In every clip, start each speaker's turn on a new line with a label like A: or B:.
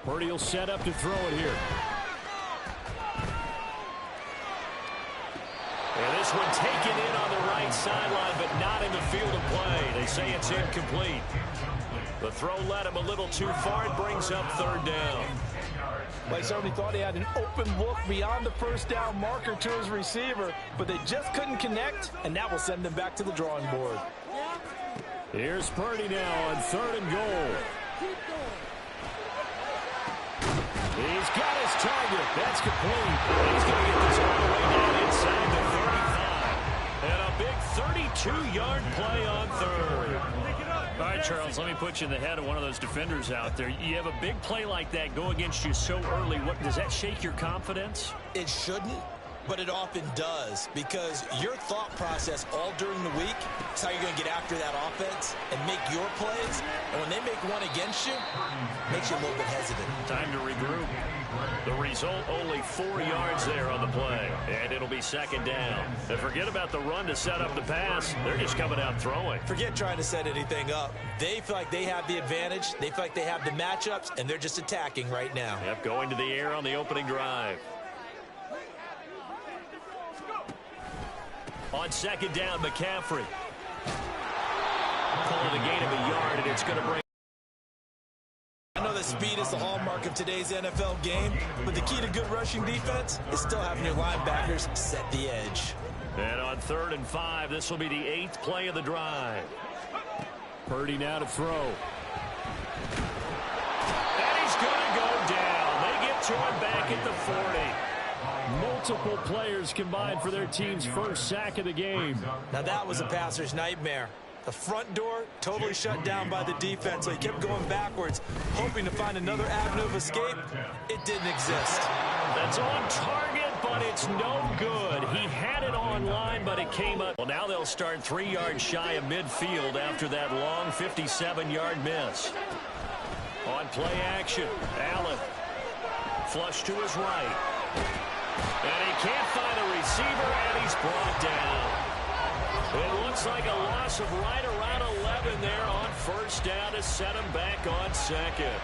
A: Purdy will set up to throw it here. And this one taken in on the right sideline, but not in the field of play. They say it's incomplete. The throw led him a little too far. It brings up third down.
B: Well, he certainly thought he had an open look beyond the first down marker to his receiver, but they just couldn't connect, and that will send them back to the drawing board.
A: Here's Purdy now on 3rd and goal. He's got his target. That's complete. He's going to get this all the way down inside the 35. And a big 32-yard play on 3rd.
C: All right, Charles, let me put you in the head of one of those defenders out there. You have a big play like that go against you so early. Does that shake your confidence?
D: It shouldn't, but it often does, because your thought process all during the week is how you're going to get after that offense and make your plays. And when they make one against you, it makes you a little bit hesitant.
C: Time to regroup.
A: The result, only 4 yards there on the play, and it'll be 2nd down. And forget about the run to set up the pass. They're just coming out throwing.
D: Forget trying to set anything up. They feel like they have the advantage. They feel like they have the matchups, and they're just attacking right now.
A: Yep, going to the air on the opening drive. On 2nd down, McCaffrey. Call it a gain of a yard, and it's going to bring.
D: I know that speed is the hallmark of today's NFL game, but the key to good rushing defense is still having your linebackers set the edge.
A: And on 3rd and 5, this will be the 8th play of the drive. Purdy now to throw. And he's going to go down. They get to him back at the 40. Multiple players combined for their team's first sack of the game.
D: Now that was a passer's nightmare. The front door totally shut down by the defense, so he kept going backwards, hoping to find another avenue of escape. It didn't exist.
A: That's on target, but it's no good. He had it on line, but it came up. Well, now they'll start 3 yards shy of midfield after that long 57-yard miss. On play action, Allen. Flush to his right. And he can't find a receiver, and he's brought down. It looks like a loss of right around 11 there on 1st down to set him back on 2nd.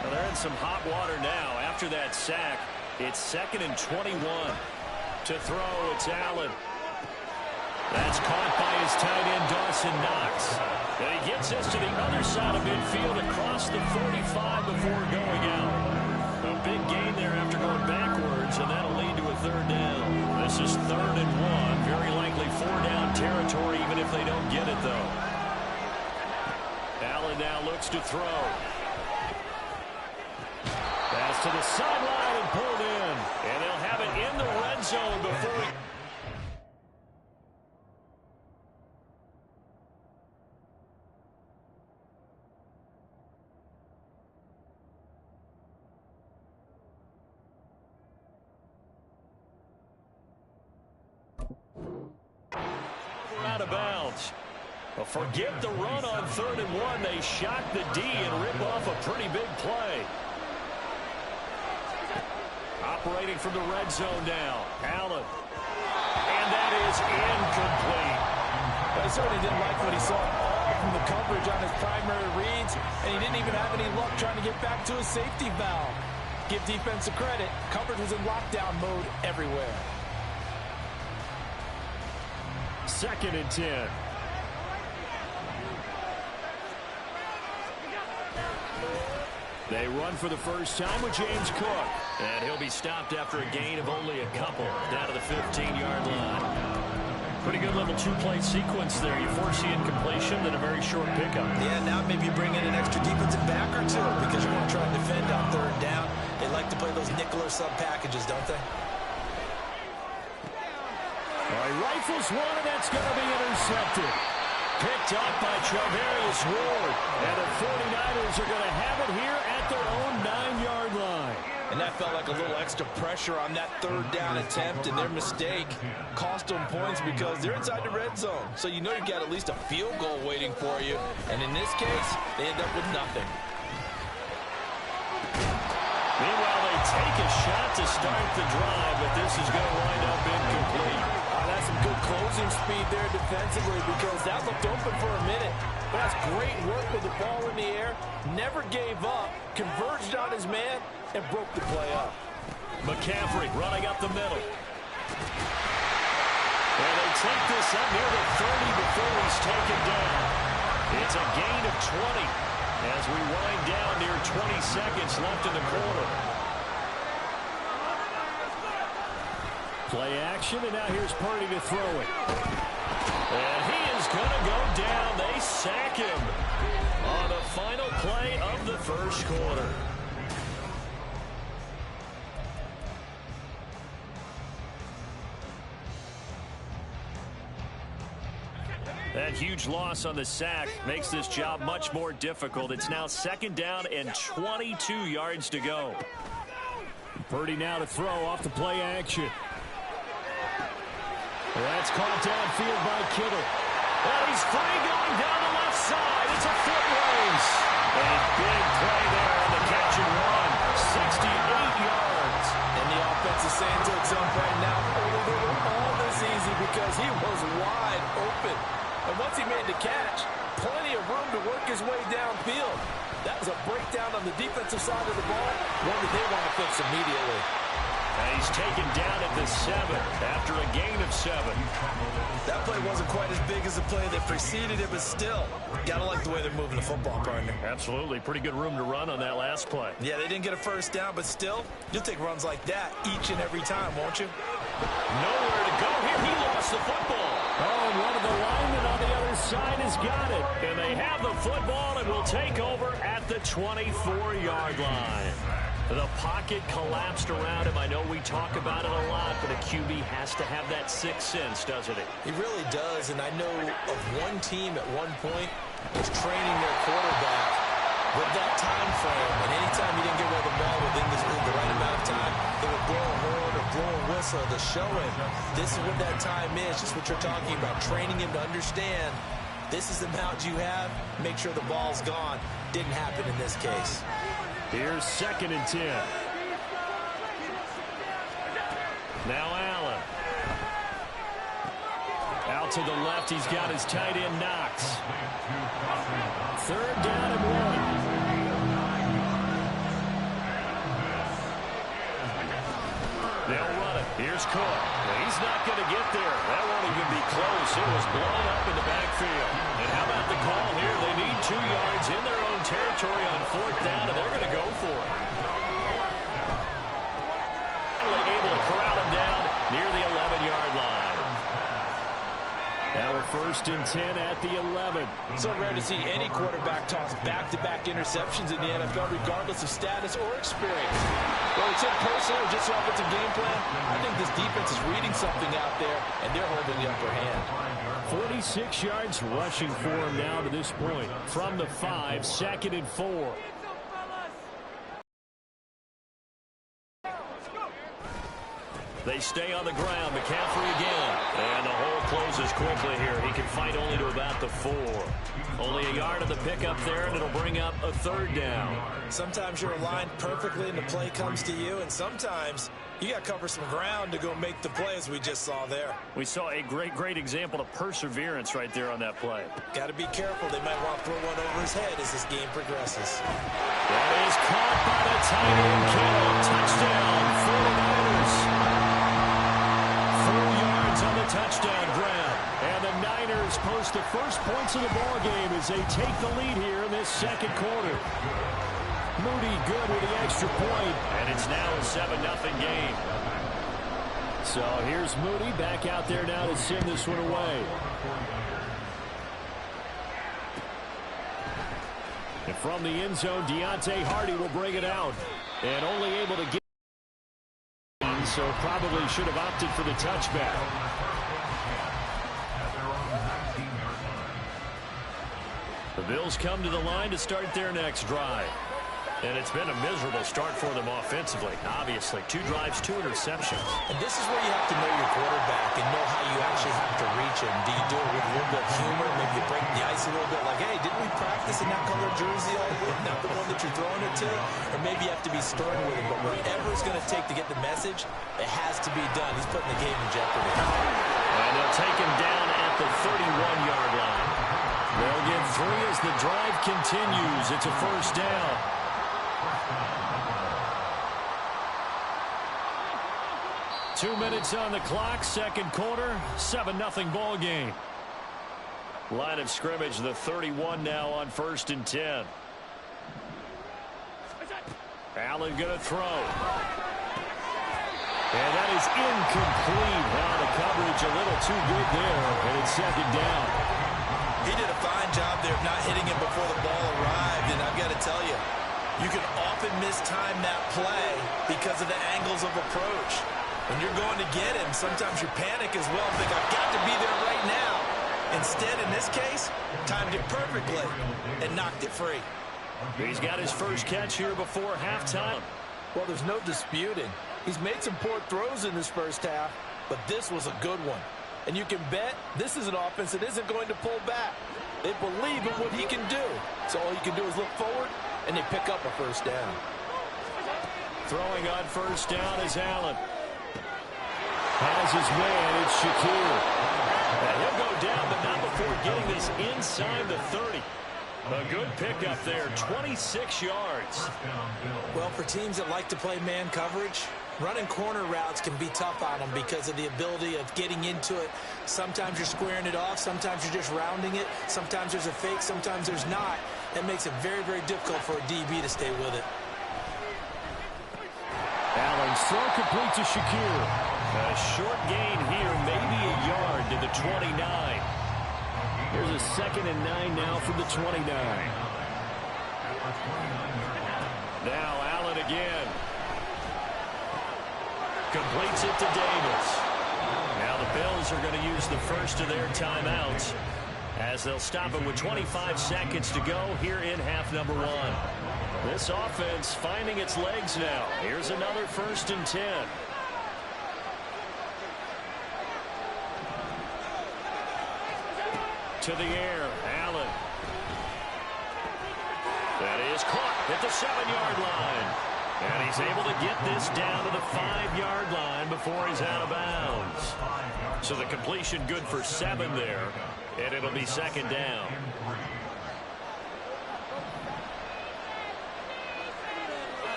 C: Well, they're in some hot water now. After that sack, it's 2nd and 21.
A: To throw, it's Allen. That's caught by his tight end, Dawson Knox. And he gets this to the other side of midfield across the 45 before going out. A big gain there after going backwards, and that'll lead to a 3rd down. This is 3rd and 1. Very likely 4-down territory, even if they don't get it, though. Allen now looks to throw. Pass to the sideline and pulled in. And they'll have it in the red zone before he... out of bounds. Well, forget the run on 3rd and 1. They shock the D and rip off a pretty big play. Operating from the red zone now, Allen. And that is incomplete.
B: But he certainly didn't like what he saw all from the coverage on his primary reads, and he didn't even have any luck trying to get back to his safety valve. Give defense a credit. Coverage was in lockdown mode everywhere.
A: 2nd and 10. They run for the first time with James Cook. And he'll be stopped after a gain of only a couple down to the 15-yard line. Pretty good little 2-play sequence there. You foresee incompletion, then a very short pickup.
D: Yeah, now maybe you bring in an extra defensive back or two because you're going to try and defend on 3rd down. They like to play those nickel or sub packages, don't they?
A: All right, rifles one, and that's going to be intercepted. Picked up by Charvarius Ward. And the 49ers are going to have it here at their own 9-yard line.
B: And that felt like a little extra pressure on that 3rd down attempt, and their mistake cost them points because they're inside the red zone. So you know you've got at least a field goal waiting for you. And in this case, they end up with nothing.
A: Meanwhile, they take a shot to start the drive, but this is going to wind up incomplete.
B: That's some good closing speed there defensively because that looked open for a minute. But that's great work with the ball in the air. Never gave up, converged on his man, and broke the play up.
A: McCaffrey running up the middle. And they take this up near the 30 before he's taken down. It's a gain of 20 as we wind down near 20 seconds left in the quarter. Play action, and now here's Purdy to throw it. And he is going to go down. They sack him on the final play of the first quarter. That huge loss on the sack makes this job much more difficult. It's now second down and 22 yards to go. Purdy now to throw off the play action. That's caught downfield by Kittle. And he's free going down the left side. It's a foot race. A big play there on the catch and run. 68 yards.
B: And the offense is saying to itself right now, oh, they were all this easy because he was wide open. And once he made the catch, plenty of room to work his way downfield. That was a breakdown on the defensive side of the ball, one that they want to fix immediately.
A: And he's taken down at the 7 after a gain of 7.
D: That play wasn't quite as big as the play that preceded it, but still, gotta like the way they're moving the football, partner.
A: Absolutely. Pretty good room to run on that last play.
D: Yeah, they didn't get a first down, but still, you'll take runs like that each and every time, won't you?
A: Nowhere to go here. He lost the football. Oh, and one of the linemen on the other side has got it. And they have the football and will take over at the 24-yard line. The pocket collapsed around him. I know we talk about it a lot, but a QB has to have that sixth sense, doesn't he?
D: He really does, and I know of one team at one point was training their quarterback with that time frame, and anytime he didn't get rid of the ball within the right amount of time, they would blow a horn or blow a whistle to show him this is what that time is, just what you're talking about, training him to understand this is the amount you have, make sure the ball's gone. Didn't happen in this case.
A: Here's 2nd and 10. Now Allen. Out to the left, he's got his tight end Knox. 3rd down and 1. They'll run it. Here's Cook. He's not going to get there. That won't even be close. It was blown up in the backfield. And how about the call here? They need 2 yards in their own territory on 4th down, and they're going to go for it. Able to corral him down near the 11-yard line. Now we're 1st and 10 at the 11.
B: So rare to see any quarterback toss back-to-back interceptions in the NFL, regardless of status or experience. Well, it's in personal or just offensive game plan. I think this defense is reading something out there, and they're holding the upper hand.
A: 46 yards rushing for him now to this point. From the 5, 2nd and 4. They stay on the ground. McCaffrey again. And the hole closes quickly here. He can fight only to about the 4. Only a yard of the pickup there, and it'll bring up a 3rd down.
D: Sometimes you're aligned perfectly and the play comes to you, and sometimes you got to cover some ground to go make the play, as we just saw there.
A: We saw a great example of perseverance right there on that play.
D: Got to be careful. They might want to throw one over his head as this game progresses.
A: That is caught by the tight end, Kittle. Touchdown, 49ers. 4 yards on the touchdown grab. And the Niners post the first points of the ball game as they take the lead here in this 2nd quarter. Moody good with the extra point, and it's now a 7-0 game. So here's Moody back out there now to send this one away. And from the end zone, Deontay Hardy will bring it out. And only able to get, so probably should have opted for the touchback. The Bills come to the line to start their next drive. And it's been a miserable start for them offensively. Obviously, 2 drives, 2 interceptions.
D: And this is where you have to know your quarterback and know how you actually have to reach him. Do you do it with a little bit of humor? Maybe you break the ice a little bit like, hey, didn't we practice in that color jersey all week? Not the one that you're throwing it to? Or maybe you have to be stern with him. But whatever it's going to take to get the message, it has to be done. He's putting the game in jeopardy.
A: And they'll take him down at the 31-yard line. They'll get 3 as the drive continues. It's a first down. Two minutes on the clock, second quarter, 7-0 ball game. Line of scrimmage, the 31 now on 1st and 10. Allen going to throw. And that is incomplete. Now the coverage a little too good there, and it's second down.
D: He did a fine job there of not hitting him before the ball arrived, and I've got to tell you, you can often mistime that play because of the angles of approach. When you're going to get him, sometimes you panic as well and think, I've got to be there right now. Instead, in this case, timed it perfectly and knocked it free.
A: He's got his first catch here before halftime.
B: Well, there's no disputing. He's made some poor throws in this first half, but this was a good one. And you can bet this is an offense that isn't going to pull back. They believe in what he can do. So all he can do is look forward, and they pick up a first down.
A: Throwing on first down is Allen. Has his man, it's Shakir. And he'll go down, but not before getting this inside the 30. A good pickup there, 26 yards.
D: Well, for teams that like to play man coverage, running corner routes can be tough on them because of the ability of getting into it. Sometimes you're squaring it off. Sometimes you're just rounding it. Sometimes there's a fake. Sometimes there's not. That makes it very, very difficult for a DB to stay with it.
A: Allen's throw complete to Shakir. A short gain here, maybe a yard to the 29. Here's a 2nd and 9 now from the 29. Now Allen again. Completes it to Davis. Now the Bills are going to use the first of their timeouts as they'll stop it with 25 seconds to go here in half number 1. This offense finding its legs now. Here's another 1st and 10. To the air, Allen. That is caught at the 7-yard line. And he's able to get this down to the 5-yard line before he's out of bounds. So the completion good for 7 there, and it'll be second down.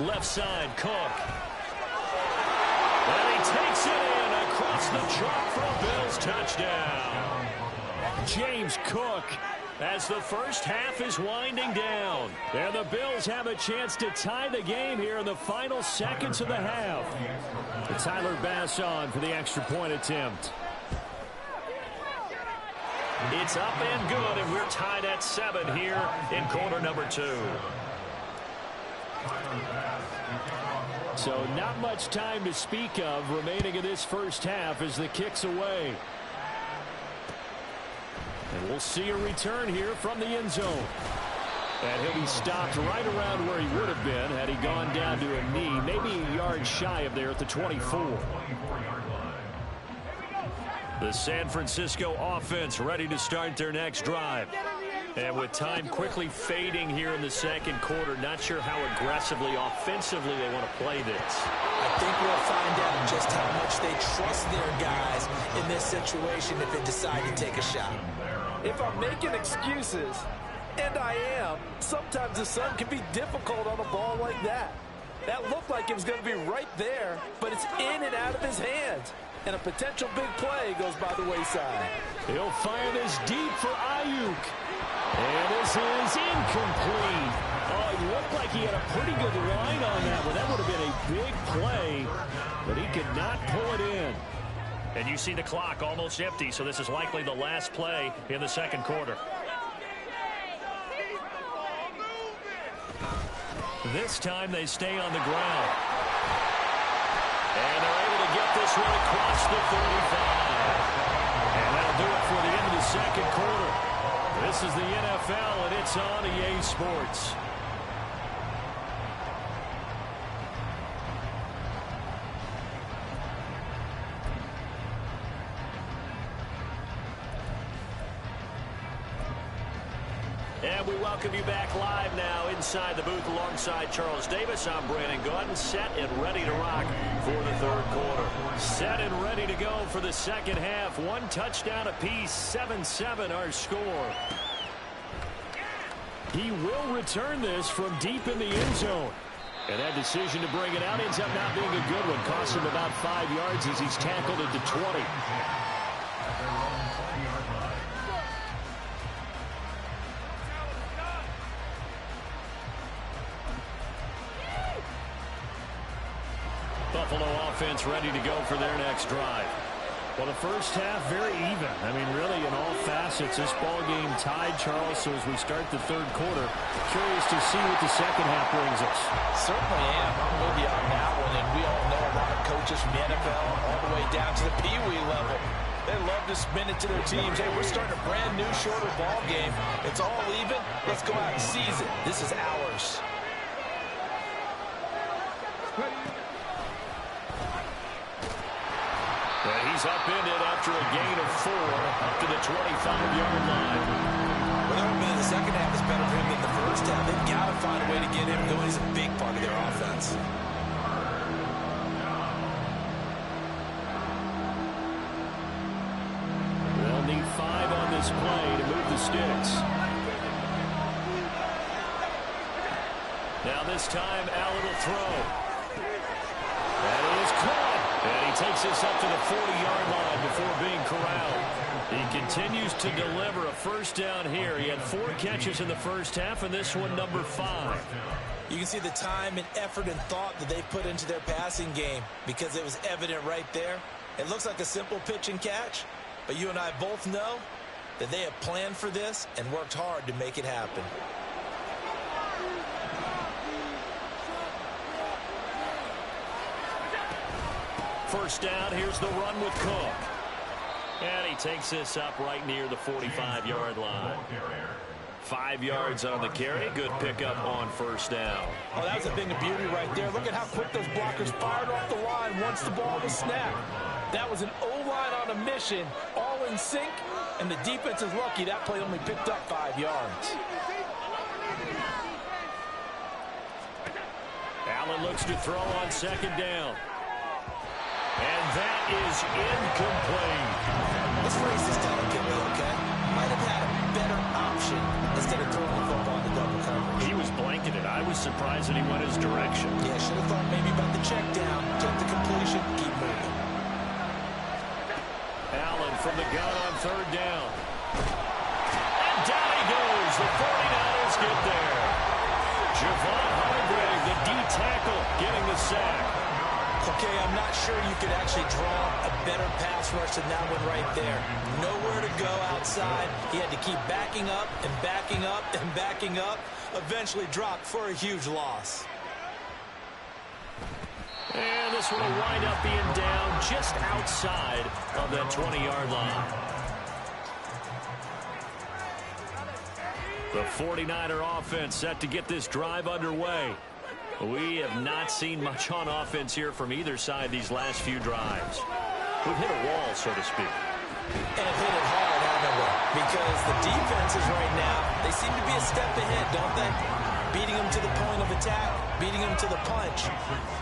A: Left side, Cook. And he takes it in across the chalk for a Bills touchdown. James Cook as the first half is winding down. And the Bills have a chance to tie the game here in the final seconds of the half. Tyler Bass on for the extra point attempt. It's up and good, and we're tied at 7 here in quarter number 2. So not much time to speak of remaining in this first half as the kick's away. And we'll see a return here from the end zone. And he'll be stopped right around where he would have been had he gone down to a knee, maybe a yard shy of there at the 24. The San Francisco offense ready to start their next drive. And with time quickly fading here in the second quarter, not sure how aggressively, offensively they want to play this.
D: I think we'll find out just how much they trust their guys in this situation if they decide to take a shot.
B: If I'm making excuses, and I am, sometimes the sun can be difficult on a ball like that. That looked like it was going to be right there, but it's in and out of his hands. And a potential big play goes by the wayside.
A: He'll fire this deep for Ayuk. And this is incomplete. Oh, it looked like he had a pretty good line on that one. That would have been a big play, but he could not pull it in. And you see the clock almost empty, so this is likely the last play in the second quarter. This time they stay on the ground. And they're able to get this one across the 35. And that'll do it for the end of the second quarter. This is the NFL, and it's on EA Sports. And we welcome you back live now inside the booth alongside Charles Davis. I'm Brandon Gaudin, set and ready to rock for the third quarter. Set and ready to go for the second half. One touchdown apiece, 7-7 our score. He will return this from deep in the end zone. And that decision to bring it out ends up not being a good one. Costs him about 5 yards as he's tackled at the 20. Buffalo offense ready to go for their next drive. Well, the first half, very even. I mean, really, in all facets, this ball game tied, Charles. So as we start the third quarter, curious to see what the second half brings us.
B: Certainly am. I'm with you on that one. And we all know a lot of coaches from the NFL all the way down to the Pee-wee level. They love to spin it to their teams. Hey, we're starting a brand new, shorter ball game. It's all even. Let's go out and seize it. This is ours.
A: He's upended after a gain of 4 up to the 25-yard line.
D: Well, they're hoping the second half is better for him than the first half. They've got to find a way to get him going. He's a big part of their offense.
A: They'll need 5 on this play to move the sticks. Now this time, Allen will throw. That is caught. And he takes this up to the 40-yard line before being corralled. He continues to deliver a first down here. He had 4 catches in the first half, and this one number 5.
D: You can see the time and effort and thought that they put into their passing game because it was evident right there. It looks like a simple pitch and catch, but you and I both know that they have planned for this and worked hard to make it happen.
A: First down, here's the run with Cook. And he takes this up right near the 45-yard line. 5 yards on the carry. Good pickup on first down.
B: Oh, that was a thing of beauty right there. Look at how quick those blockers fired off the line once the ball was snapped. That was an O-line on a mission, all in sync, and the defense is lucky that play only picked up 5 yards.
A: Allen looks to throw on second down. And that is incomplete.
D: Let's race this down again, okay? Might have had a better option instead of throwing the football into double coverage.
A: He was blanketed. I was surprised that he went his direction.
D: Yeah, should have thought maybe about the check down, took the completion, keep moving.
A: Allen from the gun on third down. And down he goes. The 49ers get there. Javon Hargrave, the D tackle, getting the sack.
D: Okay, I'm not sure you could actually draw a better pass rush than that one right there. Nowhere to go outside. He had to keep backing up and backing up and backing up. Eventually dropped for a huge loss.
A: And this one will wind up being down just outside of that 20-yard line. The 49er offense set to get this drive underway. We have not seen much on offense here from either side these last few drives. We've hit a wall, so to speak.
D: And hit it hard, haven't we? Because the defenses right now, they seem to be a step ahead, don't they? Beating them to the point of attack, beating them to the punch.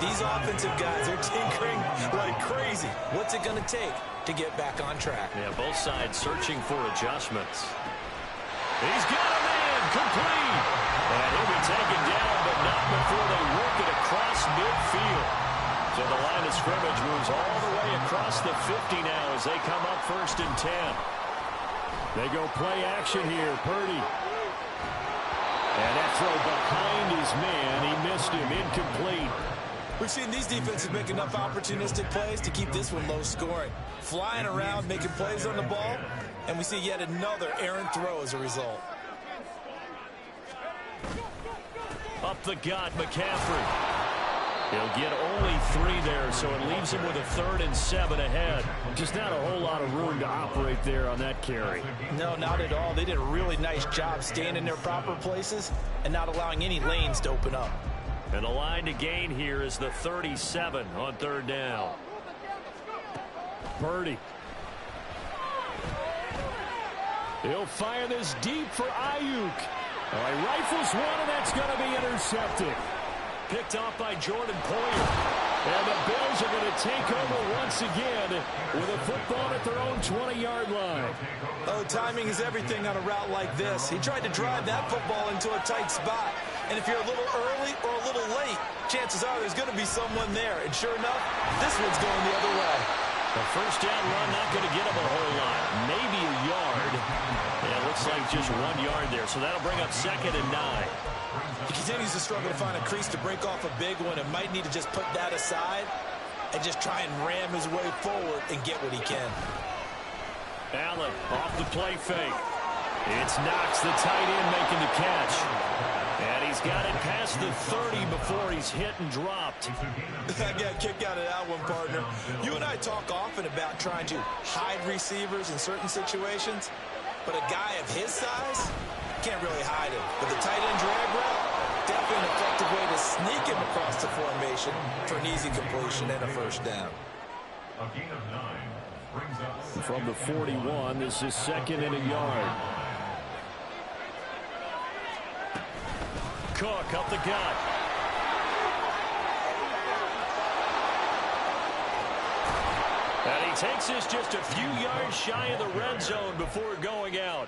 D: These offensive guys are tinkering like crazy. What's it going to take to get back on track?
A: Yeah, both sides searching for adjustments. He's got a man, complete. And he'll be taken down, but not before they work it across midfield. So the line of scrimmage moves all the way across the 50 now as they come up 1st and 10. They go play action here, Purdy. And that throw behind his man, he missed him, incomplete.
D: We've seen these defenses make enough opportunistic plays to keep this one low scoring. Flying around, making plays on the ball, and we see yet another errant throw as a result.
A: Up the gut, McCaffrey. He'll get only 3 there, so it leaves him with a 3rd and 7 ahead. Just not a whole lot of room to operate there on that carry.
B: No, not at all. They did a really nice job staying in their proper places and not allowing any lanes to open up.
A: And the line to gain here is the 37 on 3rd down. Purdy. He'll fire this deep for Ayuk.
C: Well, he rifles one, and that's going to be intercepted. Picked off by Jordan Poyer. And the Bills are going to take over once again with a football at their own 20-yard line.
D: Oh, timing is everything on a route like this. He tried to drive that football into a tight spot. And if you're a little early or a little late, chances are there's going to be someone there. And sure enough, this one's going the other way.
A: The first down run not going to get him a whole lot. Maybe a yard. Yeah, it looks like just 1 yard there. So that'll bring up 2nd and 9.
D: He continues to struggle to find a crease to break off a big one and might need to just put that aside and just try and ram his way forward and get what he can.
A: Allen off the play fake. It's Knox, the tight end, making the catch. And he's got it past the 30 before he's hit and dropped.
D: I got a kick out of that one, partner. You and I talk often about trying to hide receivers in certain situations, but a guy of his size can't really hide him. But the tight end drag route, definitely an effective way to sneak him across the formation for an easy completion and a first down.
C: From the 41, this is 2nd and a yard.
A: Cook up the gut. And he takes this just a few yards shy of the red zone before going out.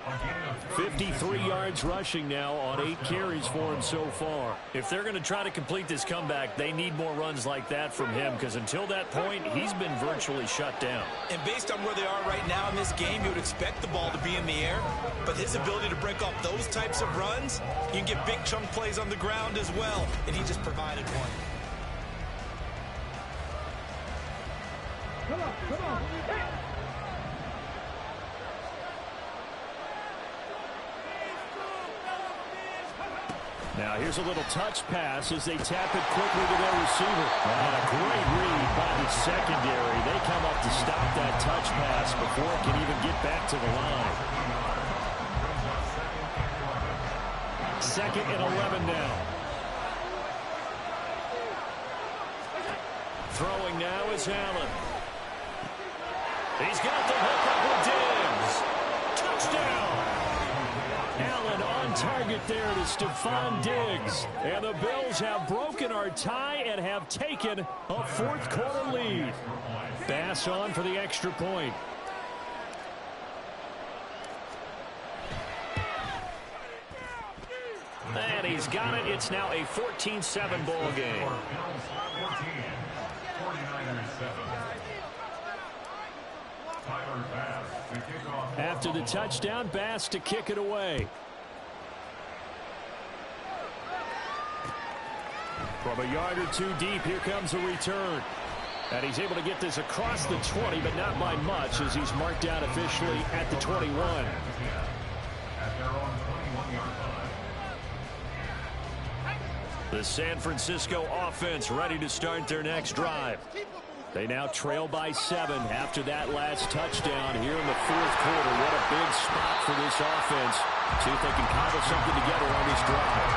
C: 53 yards rushing now on 8 carries for him so far.
A: If they're going to try to complete this comeback, they need more runs like that from him, because until that point, he's been virtually shut down.
D: And based on where they are right now in this game, you would expect the ball to be in the air. But his ability to break off those types of runs, you can get big chunk plays on the ground as well. And he just provided one.
E: Come on. Hey.
C: Now here's a little touch pass as they tap it quickly to their receiver. And a great read by the secondary. They come up to stop that touch pass before it can even get back to the line. 2nd and 11 now.
A: Throwing now is Allen. He's got the hook up with Diggs. Touchdown!
C: Allen on target there to Stephon Diggs. And the Bills have broken our tie and have taken a 4th quarter lead. Bass on for the extra point.
A: And he's got it. It's now a 14-7 ball game.
C: After the touchdown, Bass to kick it away. From a yard or two deep, here comes a return. And he's able to get this across the 20, but not by much, as he's marked down officially at the 21.
A: The San Francisco offense ready to start their next drive.
C: They now trail by 7 after that last touchdown here in the 4th quarter. What a big spot for this offense. See if they can cobble something together on this drive.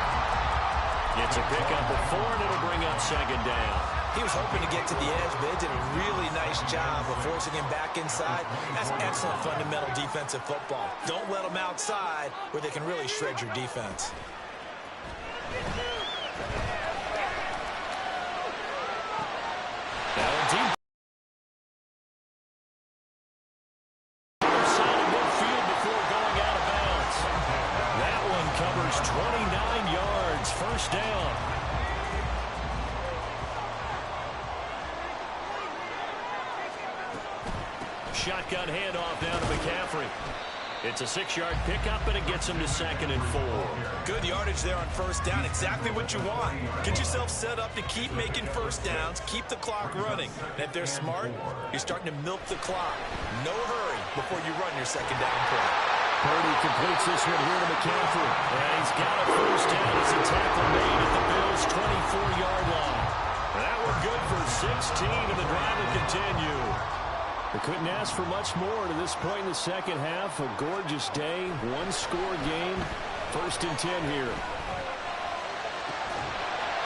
A: It's a pickup of 4, and it'll bring up 2nd down.
D: He was hoping to get to the edge, but they did a really nice job of forcing him back inside. That's excellent fundamental defensive football. Don't let them outside where they can really shred your defense.
A: First down. Shotgun handoff down to McCaffrey. It's a 6-yard pickup, and it gets him to 2nd and 4.
D: Good yardage there on first down. Exactly what you want. Get yourself set up to keep making first downs, keep the clock running. And if they're smart, you're starting to milk the clock. No hurry before you run your 2nd down play.
C: Purdy completes this one here to McCaffrey.
A: And he's got a first down as a tackle made at the Bills' 24-yard line. That one good for 16, and the drive will continue.
C: They couldn't ask for much more to this point in the second half. A gorgeous day, 1-score game. 1st and 10 here.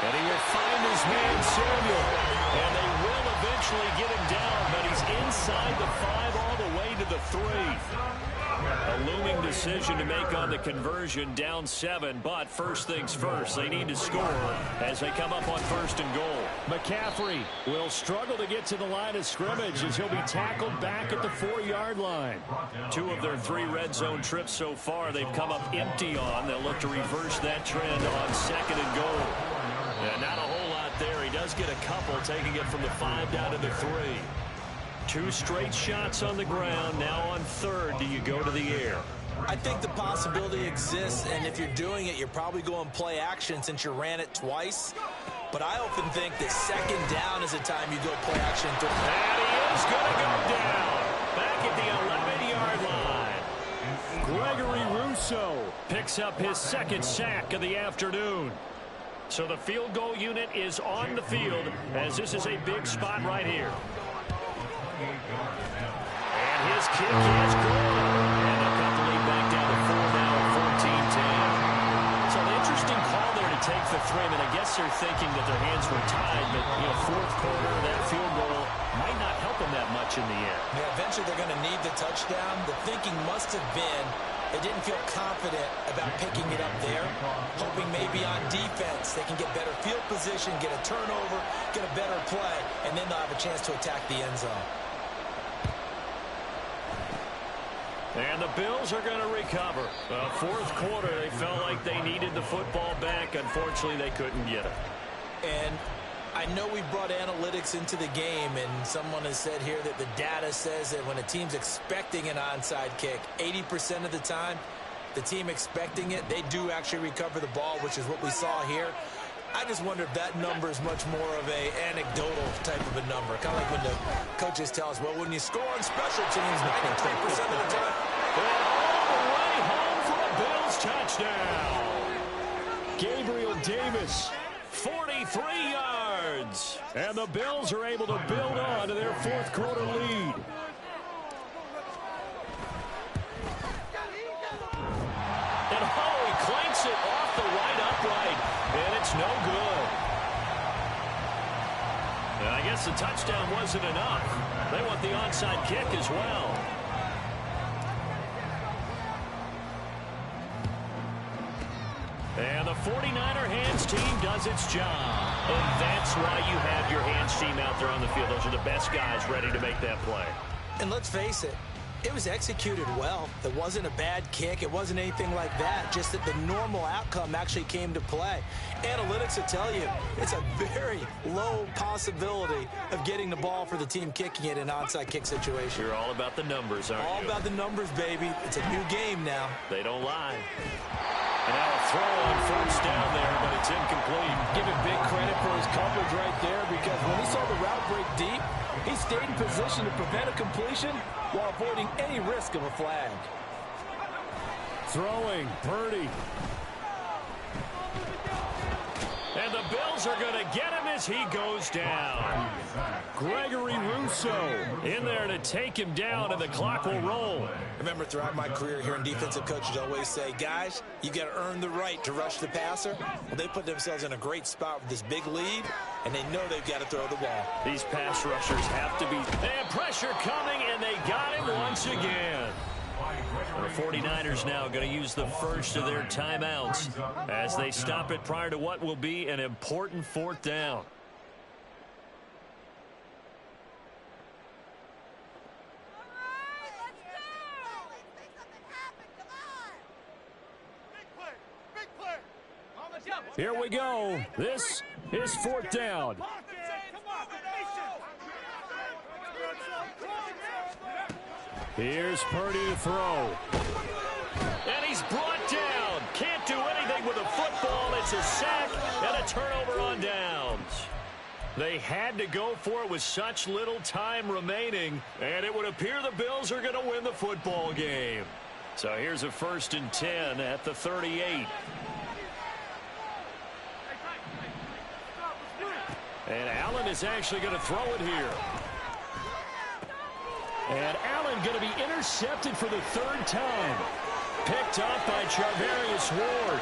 A: And he will find his man, Samuel. And they will eventually get him down, but he's inside the 5 all the way to the 3. A looming decision to make on the conversion, down 7, but first things first, they need to score as they come up on 1st and goal.
C: McCaffrey will struggle to get to the line of scrimmage as he'll be tackled back at the 4-yard line.
A: 2 of their 3 red zone trips so far, they've come up empty on. They'll look to reverse that trend on 2nd and goal. Yeah, not a whole lot there. He does get a couple, taking it from the 5 down to the 3. 2 straight shots on the ground. Now on 3rd, do you go to the air?
D: I think the possibility exists, and if you're doing it, you're probably going play action since you ran it twice. But I often think that 2nd down is the time you go play action.
A: And he is going to go down. Back at the 11-yard line.
C: Gregory Rousseau
A: Picks up his 2nd sack of the afternoon. So the field goal unit is on the field as this is a big spot right here. And his kick is good. And a couple lead back down to 4 now at 14-10. So an interesting call there to take the 3. I mean, I guess they're thinking that their hands were tied, but, 4th quarter, that field goal might not help them that much in the end.
D: Yeah, eventually they're going to need the touchdown. The thinking must have been they didn't feel confident about picking it up there, hoping maybe on defense they can get better field position, get a turnover, get a better play, and then they'll have a chance to attack the end zone.
A: And the Bills are going to recover. 4th quarter, they felt like they needed the football back. Unfortunately, they couldn't get it.
D: And I know we brought analytics into the game, and someone has said here that the data says that when a team's expecting an onside kick, 80% of the time, the team expecting it, they do actually recover the ball, which is what we saw here. I just wonder if that number is much more of a anecdotal type of a number. Kind of like when the coaches tell us, well, when you score on special teams, 93% of the time.
A: And all the way home for a Bills touchdown.
C: Gabriel Davis
A: 43 yards.
C: and the Bills are able to build on to their 4th quarter lead.
A: And he clanks it off the right upright, and it's no good. And I guess the touchdown wasn't enough. They want the onside kick as well. And the 49er hands team does its job. And that's why you have your hands team out there on the field. Those are the best guys ready to make that play.
D: And let's face it, it was executed well. It wasn't a bad kick. It wasn't anything like that. Just that the normal outcome actually came to play. Analytics will tell you it's a very low possibility of getting the ball for the team kicking it in an onside kick situation.
A: You're all about the numbers, aren't you?
D: All about the numbers, baby. It's a new game now.
A: They don't lie. And now a throw on 1st down there, but it's incomplete.
B: Give him big credit for his coverage right there, because when he saw the route break deep, he stayed in position to prevent a completion while avoiding any risk of a flag.
C: Throwing, Purdy.
A: And the Bills are going to get him as he goes down.
C: Gregory Rousseau
A: In there to take him down, and the clock will roll.
D: Remember, throughout my career here in defensive coaches always say, guys, you got to earn the right to rush the passer. Well, they put themselves in a great spot with this big lead, and they know they've got to throw the ball.
A: These pass rushers have to be. And pressure coming, and they got him once again. The 49ers now going to use the first of their timeouts as they stop it prior to what will be an important 4th down.
C: Here we go. This is 4th down. Here's Purdy to throw.
A: And he's brought down. Can't do anything with a football. It's a sack and a turnover on downs. They had to go for it with such little time remaining, and it would appear the Bills are going to win the football game. So here's a 1st and 10 at the 38. And Allen is actually going to throw it here.
C: And Allen going to be intercepted for the 3rd time.
A: Picked up by Charvarius Ward.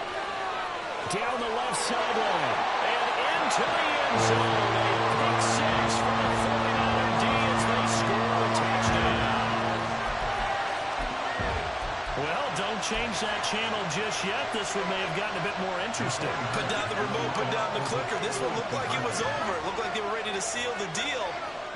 C: Down the left sideline.
A: And into the end zone. A pick 6 for the 49er D as they score a touchdown. change that channel just yet. This one may have gotten a bit more interesting.
B: Put down the remote, put down the clicker. This one looked like it was over. It looked like they were ready to seal the deal.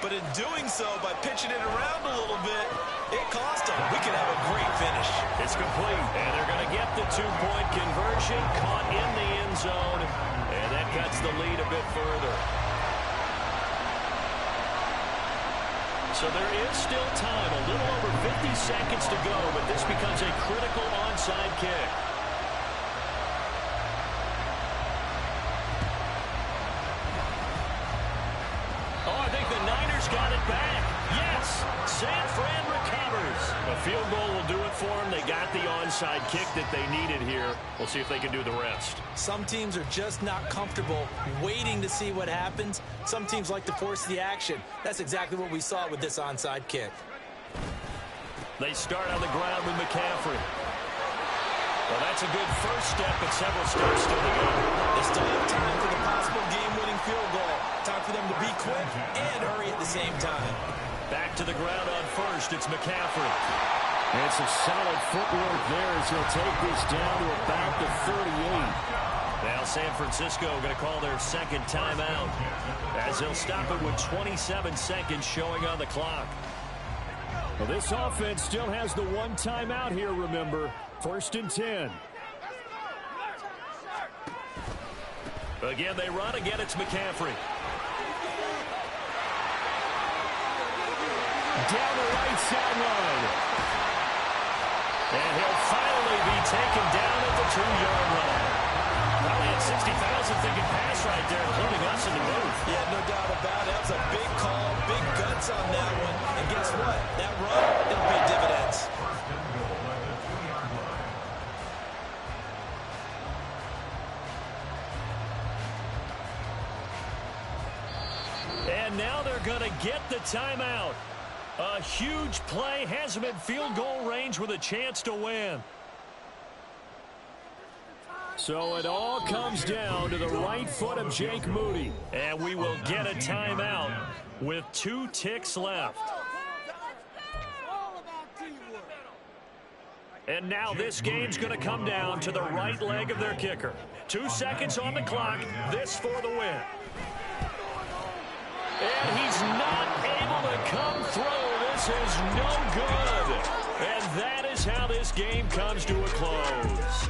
B: But in doing so, by pitching it around a little bit, it cost them. We could have a great finish.
A: It's complete, and they're going to get the two-point conversion, caught in the end zone, and that cuts the lead a bit further. So there is still time, a little over 50 seconds to go, but this becomes a critical onside kick. Oh, I think the Niners got it back. Yes, San Fran recovers. A field goal will do it for them. They got the onside kick that they needed here. We'll see if they can do the rest.
D: Some teams are just not comfortable waiting to see what happens. Some teams like to force the action. That's exactly what we saw with this onside kick.
A: They start on the ground with McCaffrey. Well, that's a good first step, but several steps still to go.
D: They still have time for the possible game-winning field goal. Time for them to be quick and hurry at the same time.
A: Back to the ground on first. It's McCaffrey.
C: And some solid footwork there as he'll take this down to about the 38.
A: Now San Francisco going to call their second timeout as they'll stop it with 27 seconds showing on the clock.
C: Well, this offense still has the one timeout here, remember. 1st and 10.
A: Again, they run. Again, it's McCaffrey.
C: Down the right sideline.
A: And he'll finally be taken down at the 2-yard line. Probably had 60,000 thinking pass right there, including us in the booth.
D: Yeah, no doubt about it. That was a big call, big guts on that one. And guess what? That run, it'll pay dividends.
A: And now they're going to get the timeout. A huge play has them in field goal range with a chance to win.
C: So it all comes down to the right foot of Jake Moody.
A: And we will get a timeout with 2 ticks left. And now this game's going to come down to the right leg of their kicker. 2 seconds on the clock. This for the win. And he's not able to come through. This is no good. And that is how this game comes to a close.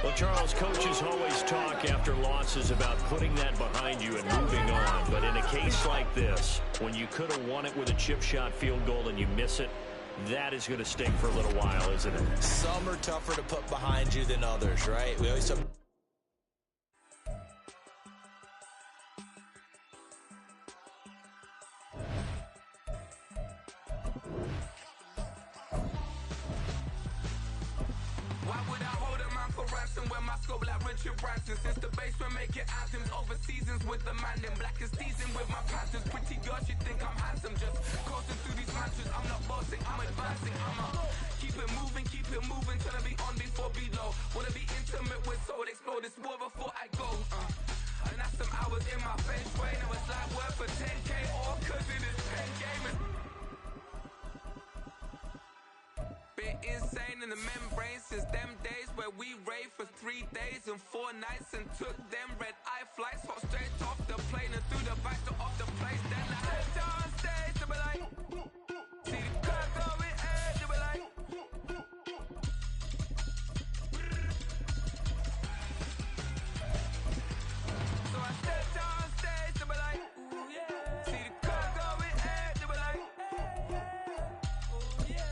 A: Well, Charles, coaches always talk after losses about putting that behind you and moving on. But in a case like this, when you could have won it with a chip shot field goal and you miss it, that is going to sting for a little while, isn't it?
D: Some are tougher to put behind you than others, right? We always talk.
E: Since the basement making anthems over seasons with the man in black is seasoned with my passions. Pretty girl, she think I'm handsome. Just coasting through these mansions. I'm not bossing, I'm advancing. Keep it moving, trying to be on before below. Wanna be intimate with soul, explore this war before I go. And that's some hours in my face way. Now it's like work for 10K or cause it is 10 gaming. Been insane in the membrane since them days where we raved for 3 days and 4 nights and took them red eye flights, hop straight off the plane and through the back door of the place. Then I head down stage to be like, see the crowd going head to be like. So I step down stage to be like, ooh yeah. See the crowd going head to be like, ooh yeah.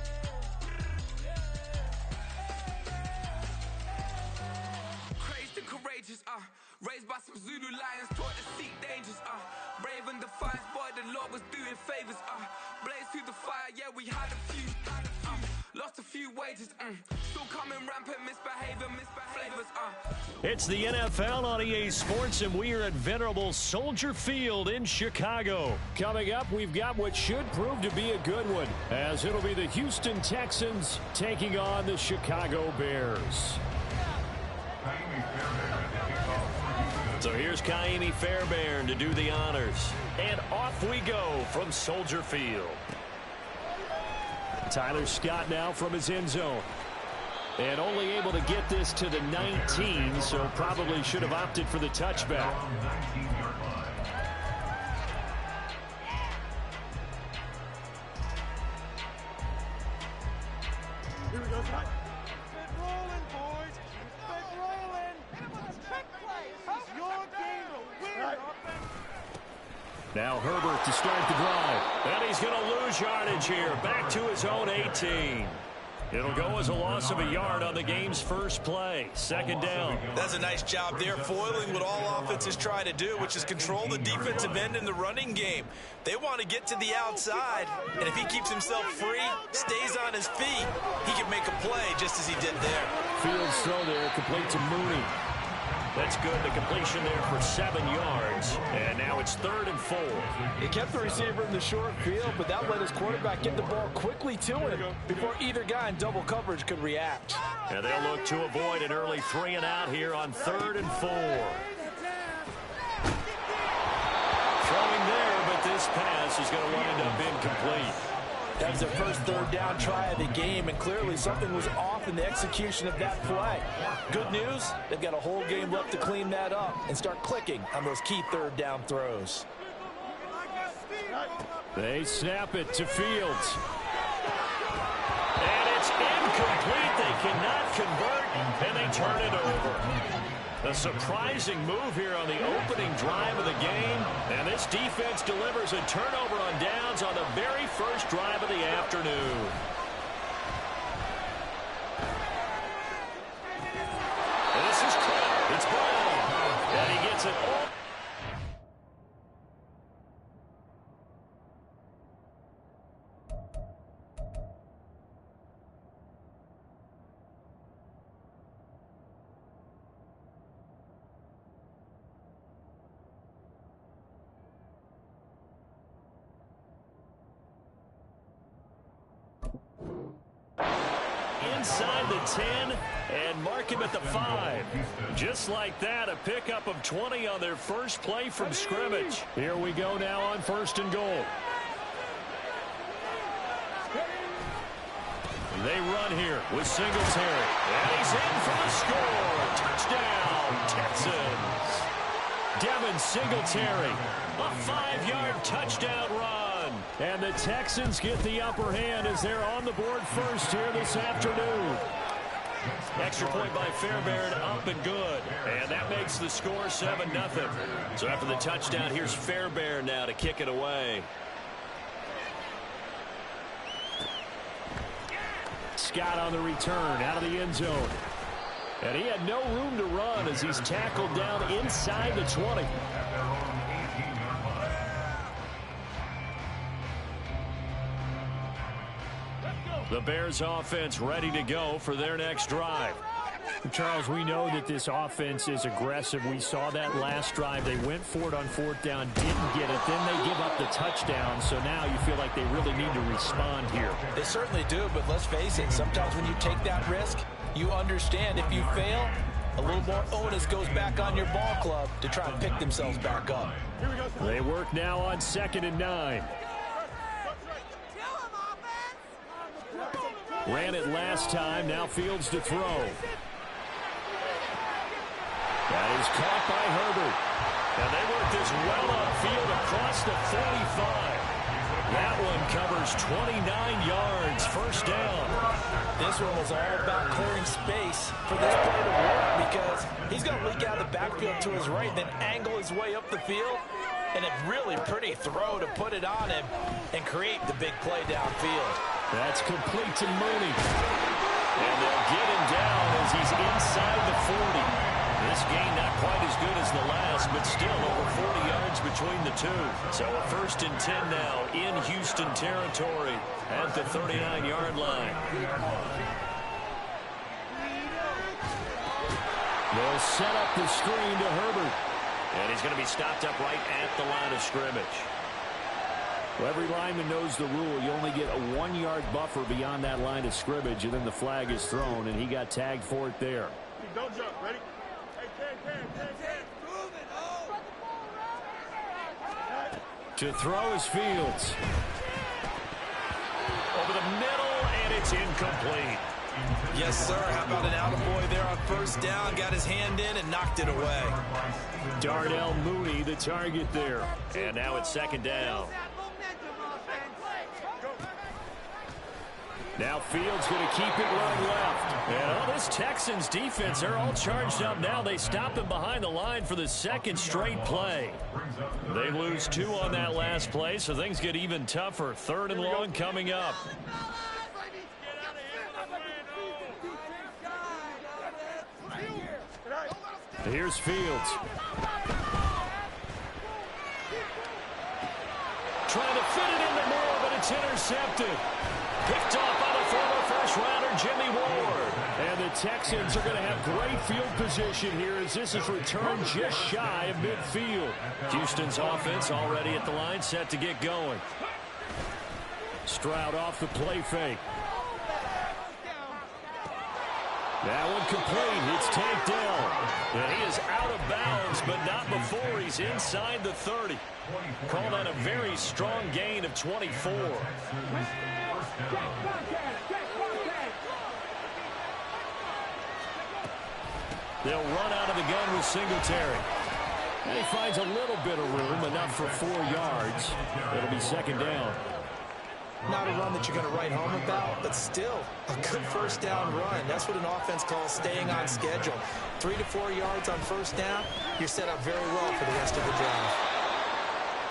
E: Crazed and courageous, raised by some Zulu lions, taught to seek dangers, brave and defiant, boy, the Lord was doing favors, blaze through the fire, yeah, we had a few, lost a few wages, still coming rampant, misbehavior, flavors,
A: It's the NFL on EA Sports, and we are at venerable Soldier Field in Chicago.
C: Coming up, we've got what should prove to be a good one, as it'll be the Houston Texans taking on the Chicago Bears.
A: So here's Kaimi Fairbairn to do the honors. And off we go from Soldier Field.
C: Tyler Scott now from his end zone. And only able to get this to the 19, so probably should have opted for the touchback.
F: Here we go, Scott. Keep rolling, boys. Keep rolling. It's your game to win, offense.
C: Now Herbert to start the drive.
A: And he's going to lose yardage here. Back to his own 18. It'll go as a loss of a yard on the game's first play. Second down.
D: That's a nice job there, foiling what all offenses try to do, which is control the defensive end in the running game. They want to get to the outside, and if he keeps himself free, stays on his feet, he can make a play just as he did there.
C: Fields throw there, complete to Mooney.
A: That's good. The completion there for 7 yards. And now it's 3rd and 4.
B: He kept the receiver in the short field, but that let his quarterback get the ball quickly to him before either guy in double coverage could react.
A: And they'll look to avoid an early 3 and out here on 3rd and 4. Throwing there, but this pass is going to wind up incomplete.
B: That was their first 3rd down try of the game, and clearly something was off in the execution of that play. Good news, they've got a whole game left to clean that up and start clicking on those key 3rd down throws.
C: They snap it to Fields.
A: And it's incomplete. They cannot convert, and they turn it over. A surprising move here on the opening drive of the game. And this defense delivers a turnover on downs on the very first drive of the afternoon. And this is caught. It's Brown. And he gets it all. Inside the 10 and mark him at the 5. Just like that, a pickup of 20 on their first play from scrimmage.
C: Here we go now on 1st and goal.
A: They run here with Singletary. And he's in for the score. Touchdown, Texans. Devin Singletary, a 5-yard touchdown run.
C: And the Texans get the upper hand as they're on the board first here this afternoon.
A: Extra point by Fairbairn, up and good. And that makes the score 7-0. So after the touchdown, here's Fairbairn now to kick it away.
C: Scott on the return out of the end zone. And he had no room to run as he's tackled down inside the 20.
A: The Bears offense ready to go for their next drive.
C: Charles, we know that this offense is aggressive. We saw that last drive. They went for it on 4th down, didn't get it. Then they give up the touchdown. So now you feel like they really need to respond here.
B: They certainly do, but let's face it, sometimes when you take that risk, you understand if you fail, a little more onus goes back on your ball club to try and pick themselves back up.
C: They work now on 2nd and 9. Ran it last time, now Fields to throw. That is caught by Herbert.
A: And they work this well upfield across the 45. That one covers 29 yards, first down.
B: This one was all about clearing space for this play to work because he's going to leak out of the backfield to his right, then angle his way up the field. And a really pretty throw to put it on him and create the big play downfield.
C: That's complete to Mooney.
A: And they'll get him down as he's inside the 40. This gain not quite as good as the last, but still over 40 yards between the two. So a 1st and 10 now in Houston territory at the 39-yard line.
C: They'll set up the screen to Herbert.
A: And he's going to be stopped up right at the line of scrimmage.
C: Well, every lineman knows the rule. You only get a 1-yard buffer beyond that line of scrimmage, and then the flag is thrown, and he got tagged for it there.
F: Don't jump. Ready?
C: To throw is Fields.
A: Over the middle, and it's incomplete.
D: Yes, sir. How about an attaboy there on first down? Got his hand in and knocked it away.
C: Darnell Mooney, the target there.
A: And now it's second down.
C: Now Fields going to keep it running left.
A: And this Texans defense, they're all charged up now. They stop him behind the line for the second straight play. They lose 2 on that last play, so things get even tougher. 3rd and long coming up.
C: Here's Fields.
A: Trying to fit it into Moore, but it's intercepted. Picked off by the former first-rounder Jimmy Ward.
C: And the Texans are going to have great field position here as this is returned just shy of midfield.
A: Houston's offense already at the line, set to get going.
C: Stroud off the play fake. That one complete. It's tanked down.
A: And he is out of bounds, but not before he's inside the 30. Call that a very strong gain of 24.
C: They'll run out of the gun with Singletary. And he finds a little bit of room, enough for 4 yards. It'll be second down.
D: Not a run that you're going to write home about, but still a good first down run. That's what an offense calls staying on schedule. 3 to 4 yards on first down, you're set up very well for the rest of the drive.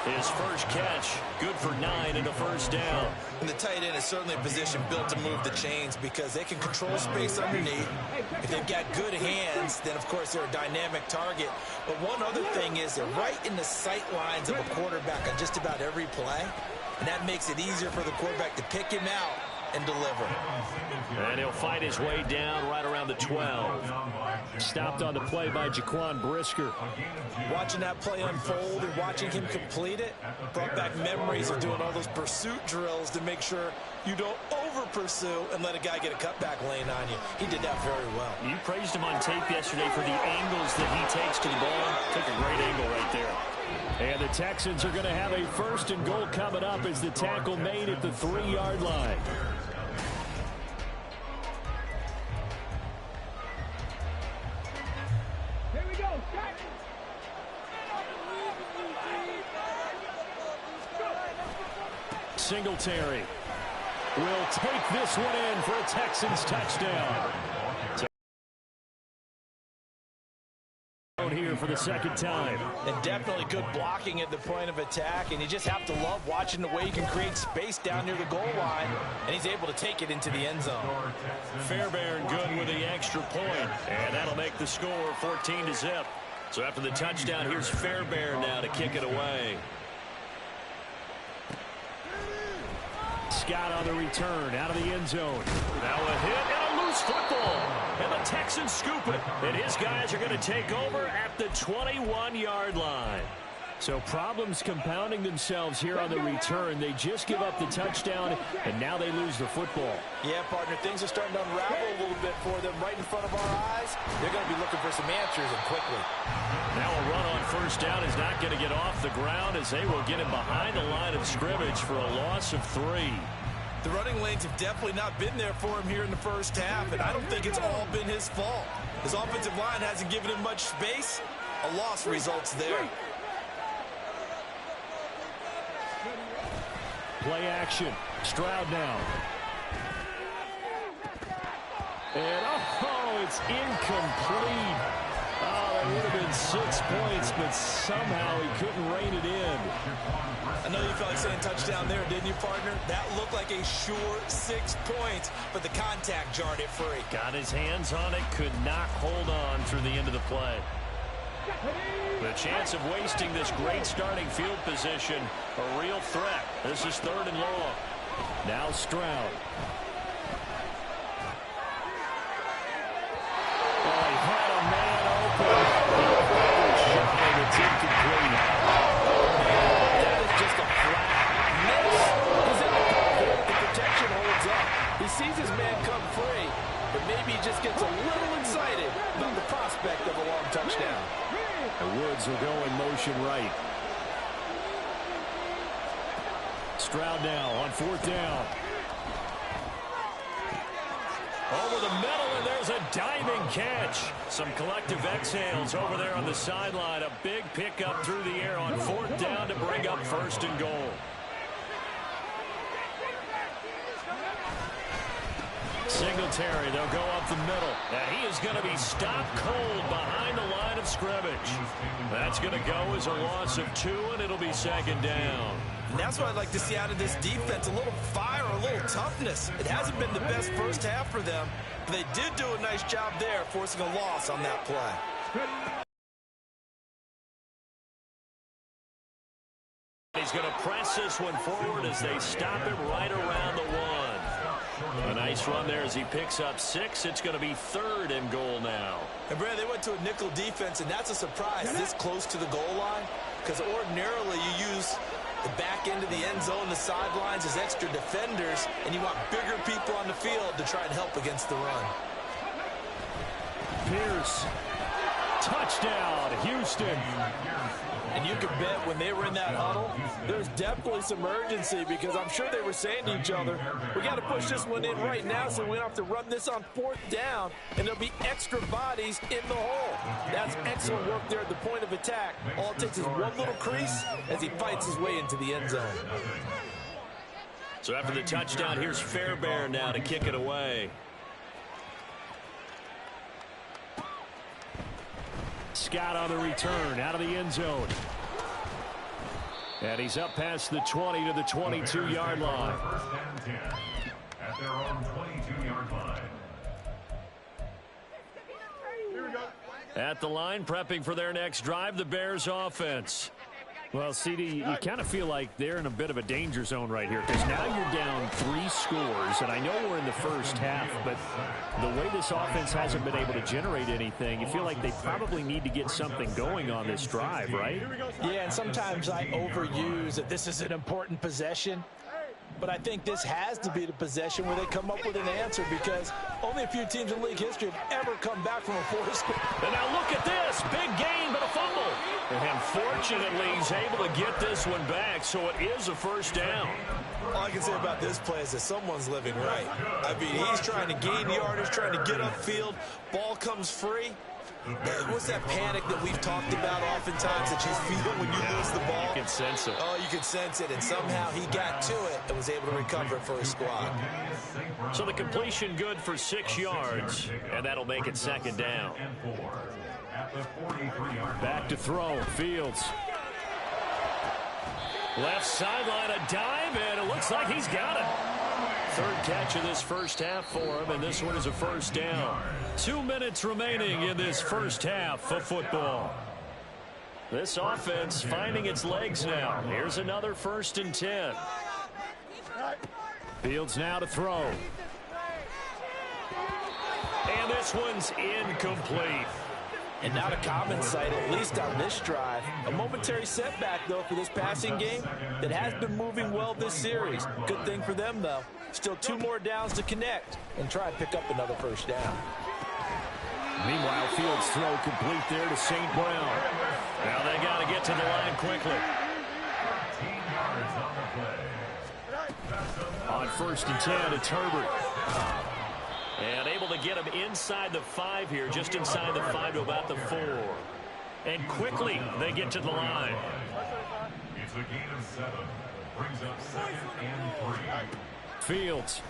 A: His first catch, good for 9 and a first down.
D: And the tight end is certainly a position built to move the chains because they can control space underneath. If they've got good hands, then of course they're a dynamic target. But one other thing is they're right in the sight lines of a quarterback on just about every play. And that makes it easier for the quarterback to pick him out and deliver.
A: And he'll fight his way down right around the 12.
C: Stopped on the play by Jaquan Brisker.
D: Watching that play unfold and watching him complete it brought back memories of doing all those pursuit drills to make sure you don't over-pursue and let a guy get a cutback lane on you. He did that very well.
A: You praised him on tape yesterday for the angles that he takes to the ball. Took a great angle right there.
C: And the Texans are going to have a 1st and goal coming up as the tackle made at the 3-yard line.
F: Here we go.
C: Singletary will take this one in for a Texans touchdown. Here for the second time.
D: And definitely good blocking at the point of attack, and you just have to love watching the way he can create space down near the goal line, and he's able to take it into the end zone.
A: Fairbairn good with the extra point, and that'll make the score 14-0. So after the touchdown, here's Fairbairn now to kick it away.
C: Scott on the return out of the end zone.
A: Now a hit and a loose football. And the Texans scoop it. And his guys are going to take over at the 21-yard line.
C: So problems compounding themselves here on the return. They just give up the touchdown, and now they lose the football.
D: Yeah, partner, things are starting to unravel a little bit for them right in front of our eyes. They're going to be looking for some answers, and quickly.
A: Now a run on first down is not going to get off the ground as they will get him behind the line of scrimmage for a loss of 3.
D: The running lanes have definitely not been there for him here in the first half, and I don't think it's all been his fault. His offensive line hasn't given him much space. A loss results there.
C: Play action. Stroud now. And, oh, it's incomplete. Oh, that would have been 6 points, but somehow he couldn't rein it in.
D: I know you felt like saying touchdown there, didn't you, partner? That looked like a sure 6 points, but the contact jarred it free.
A: Got his hands on it, could not hold on through the end of the play. The chance of wasting this great starting field position, a real threat. This is 3rd and long.
C: Now Stroud. Oh, he had a man open. Shot, it's incomplete.
D: That is just a flat miss. He's in the pocket. The protection holds up. He sees his man come free, but maybe he just gets a little excited about the prospect of a long touchdown.
C: The Woods will go in motion right. Stroud now on 4th down.
A: Over the middle, and there's a diving catch. Some collective exhales over there on the sideline. A big pickup through the air on 4th down to bring up 1st and goal. Singletary, they'll go up the middle. And he is going to be stopped cold behind the line of scrimmage. That's going to go as a loss of 2, and it'll be 2nd down.
D: And that's what I'd like to see out of this defense, a little fire, a little toughness. It hasn't been the best first half for them, but they did do a nice job there, forcing a loss on that play.
A: He's going to press this one forward as they stop him right around the 1. A nice run there as he picks up 6. It's going to be 3rd and goal now.
D: And, Brad, they went to a nickel defense, and that's a surprise this close to the goal line, because ordinarily you use the back end of the end zone, the sidelines as extra defenders, and you want bigger people on the field to try and help against the run.
C: Pierce. Touchdown, Houston.
B: And you can bet when they were in that huddle, there's definitely some urgency because I'm sure they were saying to each other, we got to push this one in right now so we don't have to run this on 4th down, and there'll be extra bodies in the hole. That's excellent work there at the point of attack. All it takes is one little crease as he fights his way into the end zone.
A: So after the touchdown, here's Fairbairn now to kick it away.
C: Scott on the return out of the end zone. And he's up past the 20 to the 22-yard line.
G: At their own 22-yard line.
A: At the line, prepping for their next drive, the Bears offense.
C: Well, CD, you kind of feel like they're in a bit of a danger zone right here because now you're down 3 scores, and I know we're in the first half, but the way this offense hasn't been able to generate anything, you feel like they probably need to get something going on this drive, right?
B: Yeah, and sometimes I overuse that this is an important possession. But I think this has to be the possession where they come up with an answer because only a few teams in league history have ever come back from a 4-score.
A: And now look at this. Big gain, but a fumble. And fortunately, he's able to get this one back, so it is a 1st down.
D: All I can say about this play is that someone's living right. I mean, he's trying to gain yardage, trying to get upfield. Ball comes free. What's that panic that we've talked about oftentimes that you feel when you lose the ball?
A: You can sense it.
D: Oh, you can sense it, and somehow he got to it and was able to recover it for his squad.
A: So the completion good for 6 yards, and that'll make it 2nd down.
C: Back to throw, Fields.
A: Left sideline, a dive, and it looks like he's got it. 3rd catch of this first half for him, and this one is a 1st down. 2 minutes remaining in this first half of football. This offense finding its legs now. Here's another 1st and 10.
C: Fields now to throw.
A: And this one's incomplete.
B: And not a common sight, at least on this drive. A momentary setback, though, for this passing game that has been moving well this series. Good thing for them, though. Still 2 more downs to connect and try and pick up another 1st down.
C: Meanwhile, Fields' throw complete there to St. Brown.
A: Now they got to get to the line quickly.
C: On 1st and 10, it's Herbert.
A: And able to get him inside the 5 here, just inside the 5 to about the 4. And quickly they get to the line.
G: It's a gain of 7. Brings up 2nd and 3.
C: Fields.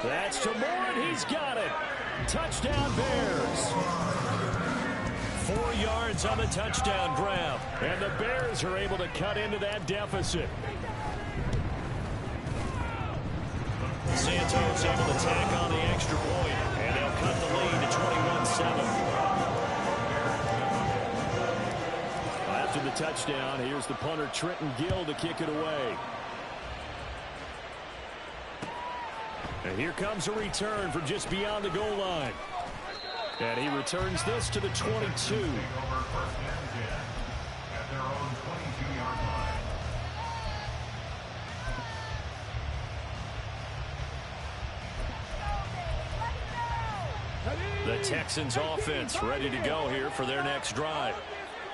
C: That's to Moore, and he's got it. Touchdown, Bears.
A: 4 yards on the touchdown grab.
C: And the Bears are able to cut into that deficit.
A: Santos able to tack on the extra point, and they'll cut the lead to 21-7.
C: After the touchdown, here's the punter Trenton Gill to kick it away. And here comes a return from just beyond the goal line. And he returns this to the 22.
A: The Texans offense ready to go here for their next drive.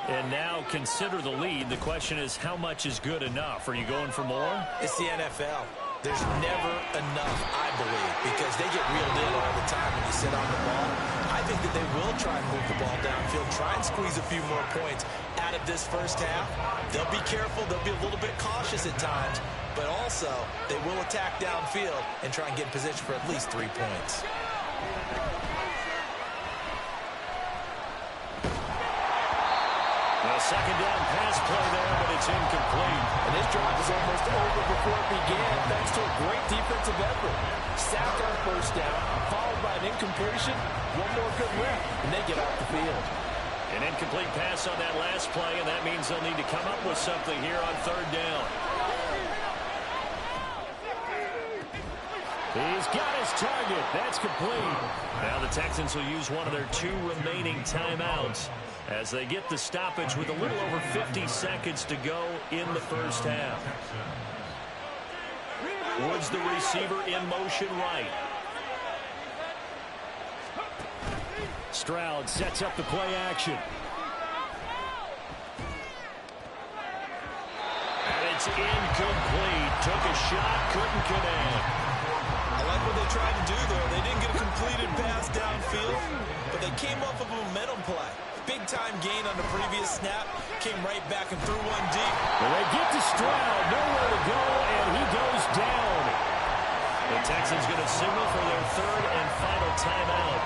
A: And now consider the lead. The question is, how much is good enough? Are you going for more?
D: It's the NFL. There's never enough, I believe, because they get reeled in all the time when you sit on the ball. I think that they will try and move the ball downfield, try and squeeze a few more points out of this first half. They'll be careful. They'll be a little bit cautious at times, but also they will attack downfield and try and get in position for at least 3 points.
C: A second down pass play there, but it's incomplete.
B: And this drive was almost over before it began, thanks to a great defensive effort. Sack on first down, followed by an incompletion, one more good rep, and they get off the field.
C: An incomplete pass on that last play, and that means they'll need to come up with something here on third down. He's got his target. That's complete. Now the Texans will use one of their 2 remaining timeouts as they get the stoppage with a little over 50 seconds to go in the first half. Woods, the receiver, in motion right. Stroud sets up the play action. And it's incomplete. Took a shot, couldn't connect.
D: I like what they tried to do there. They didn't get a completed pass downfield, but they came off of a momentum play. Big-time gain on the previous snap, came right back and threw one deep.
C: Well, they get to Stroud, nowhere to go, and he goes down. The Texans going to signal for their 3rd and final timeout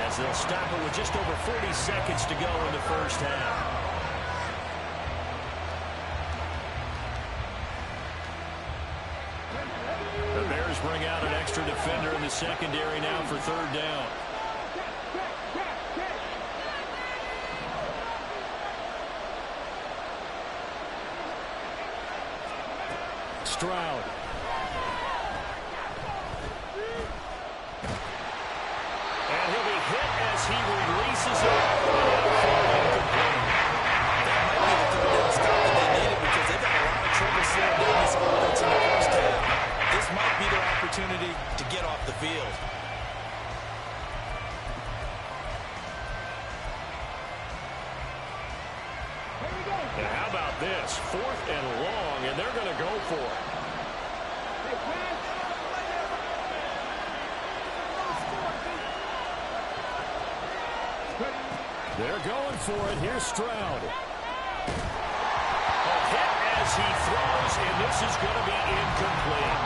C: as they'll stop it with just over 40 seconds to go in the first half. The Bears bring out an extra defender in the secondary now for 3rd down. Stroud. And he'll be hit as he releases it.
D: That might be the 3rd down stop that they needed because they've had a lot of trouble slowing down this offense in the first half. This might be their opportunity to get off the field.
C: And how about this? 4th and long, and they're going to go for it. They're going for it. Here's Stroud. A hit as he throws, and this is going to be incomplete.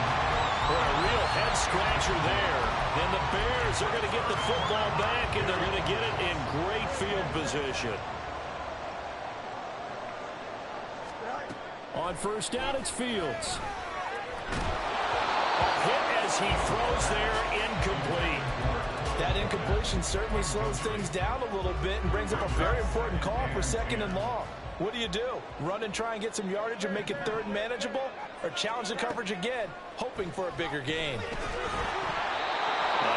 C: For a real head-scratcher there. And the Bears are going to get the football back, and they're going to get it in great field position. On first down, it's Fields. A hit as he throws there, incomplete.
B: That incompletion certainly slows things down a little bit and brings up a very important call for 2nd and long. What do you do? Run and try and get some yardage and make it 3rd and manageable? Or challenge the coverage again, hoping for a bigger gain?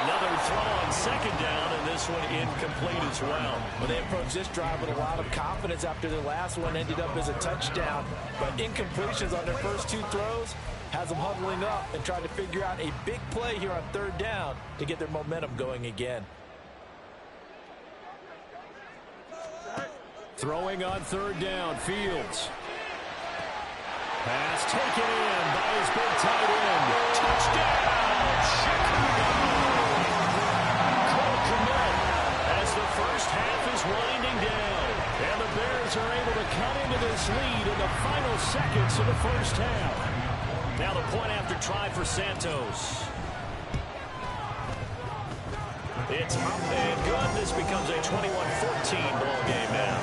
C: Another throw on 2nd down, and this one incomplete as well.
B: Well, they approached this drive with a lot of confidence after their last one ended up as a touchdown. But incompletions on their first 2 throws has them huddling up and trying to figure out a big play here on 3rd down to get their momentum going again.
C: Throwing on 3rd down, Fields. Pass taken in by his big tight end. Touchdown, Chicago! Cole Kmet as the first half is winding down. And the Bears are able to cut into this lead in the final seconds of the first half. Now the point after try for Santos. It's up and good. This becomes a 21-14 ball game now.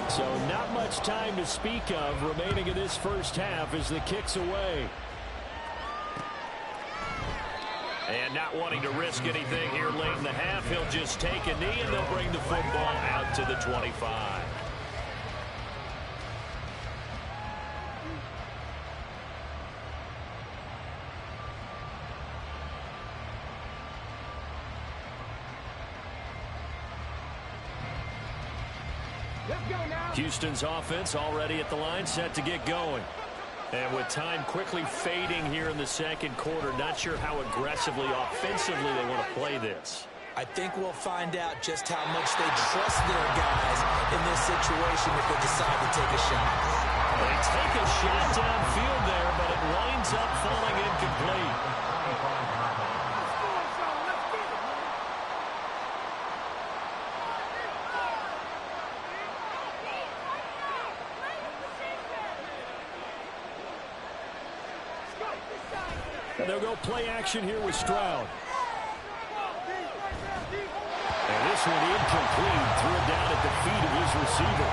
C: So not much time to speak of remaining in this first half as the kick's away. And not wanting to risk anything here late in the half, he'll just take a knee and they'll bring the football out to the 25. Houston's offense already at the line, set to get going. And with time quickly fading here in the second quarter, not sure how aggressively, offensively they want to play this.
D: I think we'll find out just how much they trust their guys in this situation if they decide to take a shot.
A: They take a shot downfield there, but it winds up falling incomplete.
C: And they'll go play action here with Stroud. And this one incomplete. Threw it down at the feet of his receiver.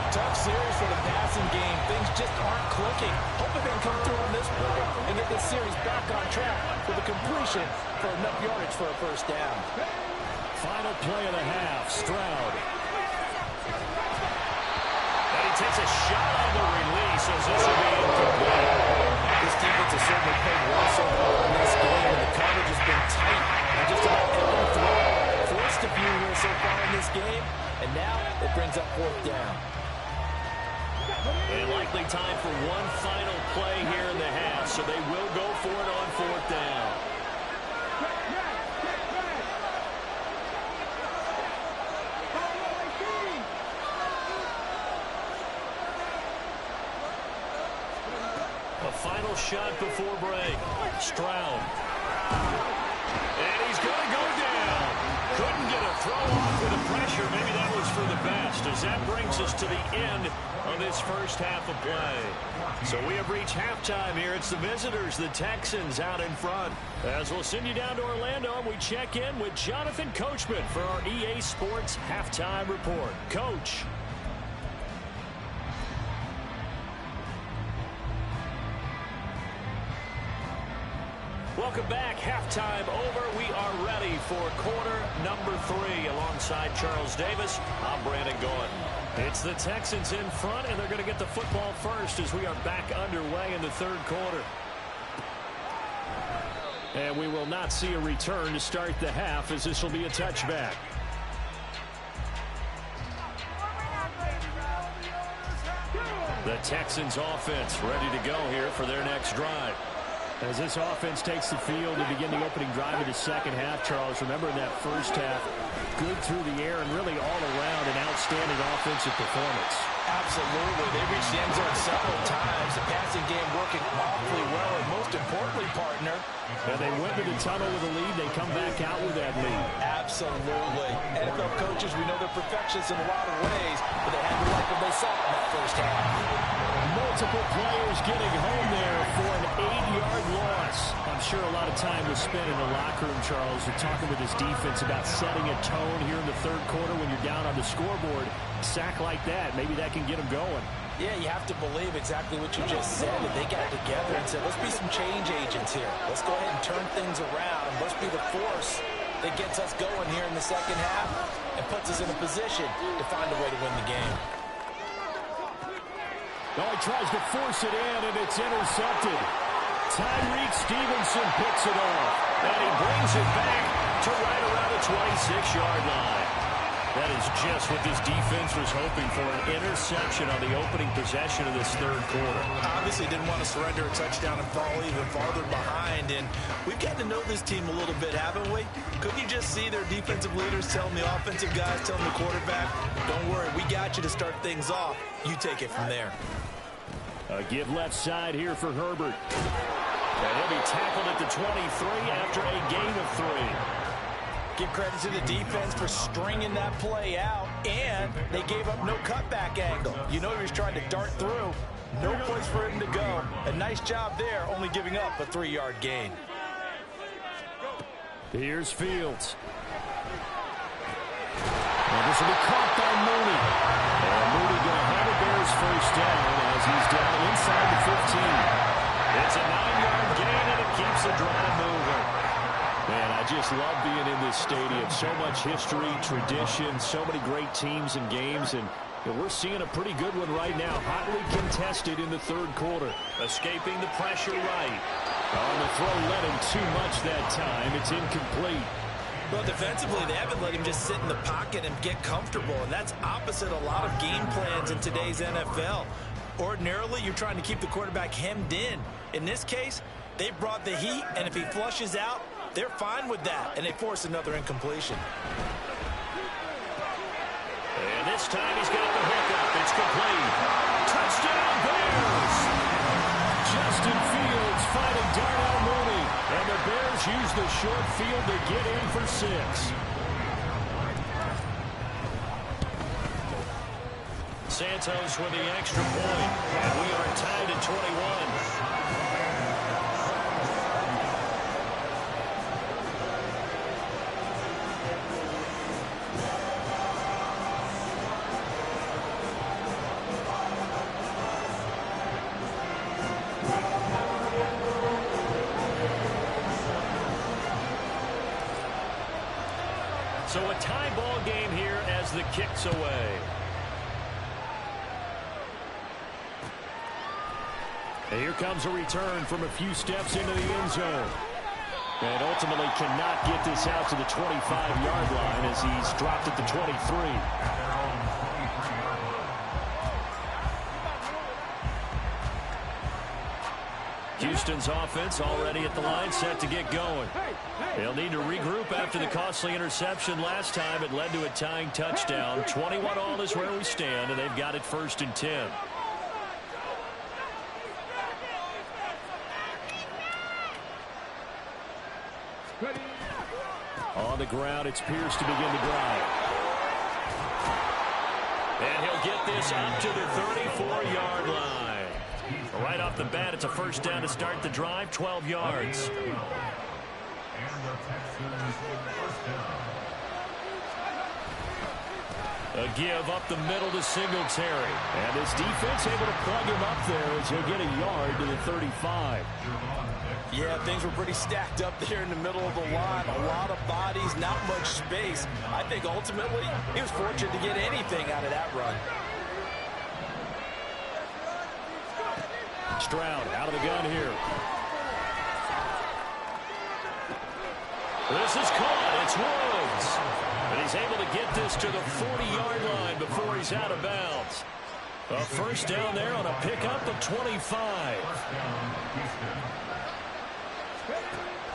D: Tough series for the passing game. Things just aren't clicking. Hoping they can come through on this play and get this series back on track for the completion for enough yardage for a first down.
C: Final play of the half. Stroud.
A: And he takes a shot on the release as this will be incomplete.
D: This defense has certainly played well so far in this game, and the coverage has been tight on just about every throw. Forced a few here so far in this game, and now it brings up fourth down.
A: And likely time for one final play here in the half, so they will go for it on fourth down. A final shot before break. Stroud. And he's going to go down. Couldn't get a throw off with the pressure. Maybe that was for the best, as that brings us to the end of this first half of play. So we have reached halftime here. It's the visitors, the Texans, out in front. As we'll send you down to Orlando, and we check in with Jonathan Coachman for our EA Sports Halftime Report. Coach. Welcome back. Halftime over. We are ready for quarter number 3. Alongside Charles Davis, I'm Brandon Gordon. It's the Texans in front, and they're going to get the football first as we are back underway in the third quarter. And we will not see a return to start the half, as this will be a touchback. The Texans offense ready to go here for their next drive. As this offense takes the field to begin the opening drive of the second half, Charles, remember in that first half, good through the air and really all around an outstanding offensive performance.
D: Absolutely. They reached the end zone several times. The passing game working awfully well, and most importantly, partner.
C: And they went to the tunnel with a lead. They come back out with that lead.
D: Absolutely. NFL coaches, we know they're perfectionists in a lot of ways, but they had to like what they saw in that first half.
C: Multiple players getting home there for an 8-yard loss. I'm sure a lot of time was spent in the locker room, Charles. You're talking with his defense about setting a tone here in the third quarter when you're down on the scoreboard. A sack like that, maybe that can get them going.
D: Yeah, you have to believe exactly what you just said. And they got together and said, let's be some change agents here. Let's go ahead and turn things around. Let's be the force that gets us going here in the second half and puts us in a position to find a way to win the game.
C: Oh, he tries to force it in, and it's intercepted. Tyreek Stevenson picks it off, and he brings it back to right around the 26-yard line. That is just what this defense was hoping for, an interception on the opening possession of this third quarter.
D: Obviously didn't want to surrender a touchdown and fall even farther behind, and we've gotten to know this team a little bit, haven't we? Couldn't you just see their defensive leaders telling the offensive guys, telling the quarterback, don't worry, we got you to start things off. You take it from there.
C: A give left side here for Herbert. And he'll be tackled at the 23 after a gain of 3.
D: Give credit to the defense for stringing that play out, and they gave up no cutback angle. You know he was trying to dart through. No place for him to go. A nice job there, only giving up a 3-yard gain.
C: Here's Fields. And this will be caught by Mooney. And Mooney going to have a Bears first down as he's down inside the 15.
A: It's a 9-yard gain, and it keeps the drive moving.
C: Man, I just love being in this stadium. So much history, tradition, so many great teams and games, and we're seeing a pretty good one right now. Hotly contested in the third quarter.
A: Escaping the pressure right.
C: On the throw, let him too much that time. It's incomplete.
D: Well, defensively, they haven't let him just sit in the pocket and get comfortable, and that's opposite a lot of game plans in today's NFL. Ordinarily, you're trying to keep the quarterback hemmed in. In this case, they brought the heat, and if he flushes out, They're fine with that, and they force another incompletion.
A: And this time he's got the hookup. It's complete. Touchdown, Bears! Justin Fields finding Darnell Mooney. And the Bears use the short field to get in for 6. Santos with the extra point. And we are tied at 21. So a tie ball game here as the kick's away. And here comes a return from a few steps into the end zone. And ultimately cannot get this out to the 25-yard line as he's dropped at the 23. Houston's offense already at the line, set to get going. They'll need to regroup after the costly interception last time. It led to a tying touchdown. 21-all is where we stand, and they've got it 1st and 10. On the ground, it's Pierce to begin the drive. And he'll get this up to the 34-yard line. Right off the bat, it's a first down to start the drive, 12 yards. A give up the middle to Singletary. And his defense able to plug him up there as he'll get a yard to the 35.
D: Yeah, things were pretty stacked up there in the middle of the line. A lot of bodies, not much space. I think ultimately he was fortunate to get anything out of that run.
A: Stroud out of the gun here. This is caught. It's Woods. And he's able to get this to the 40-yard line before he's out of bounds. A first down there on a pickup of 25.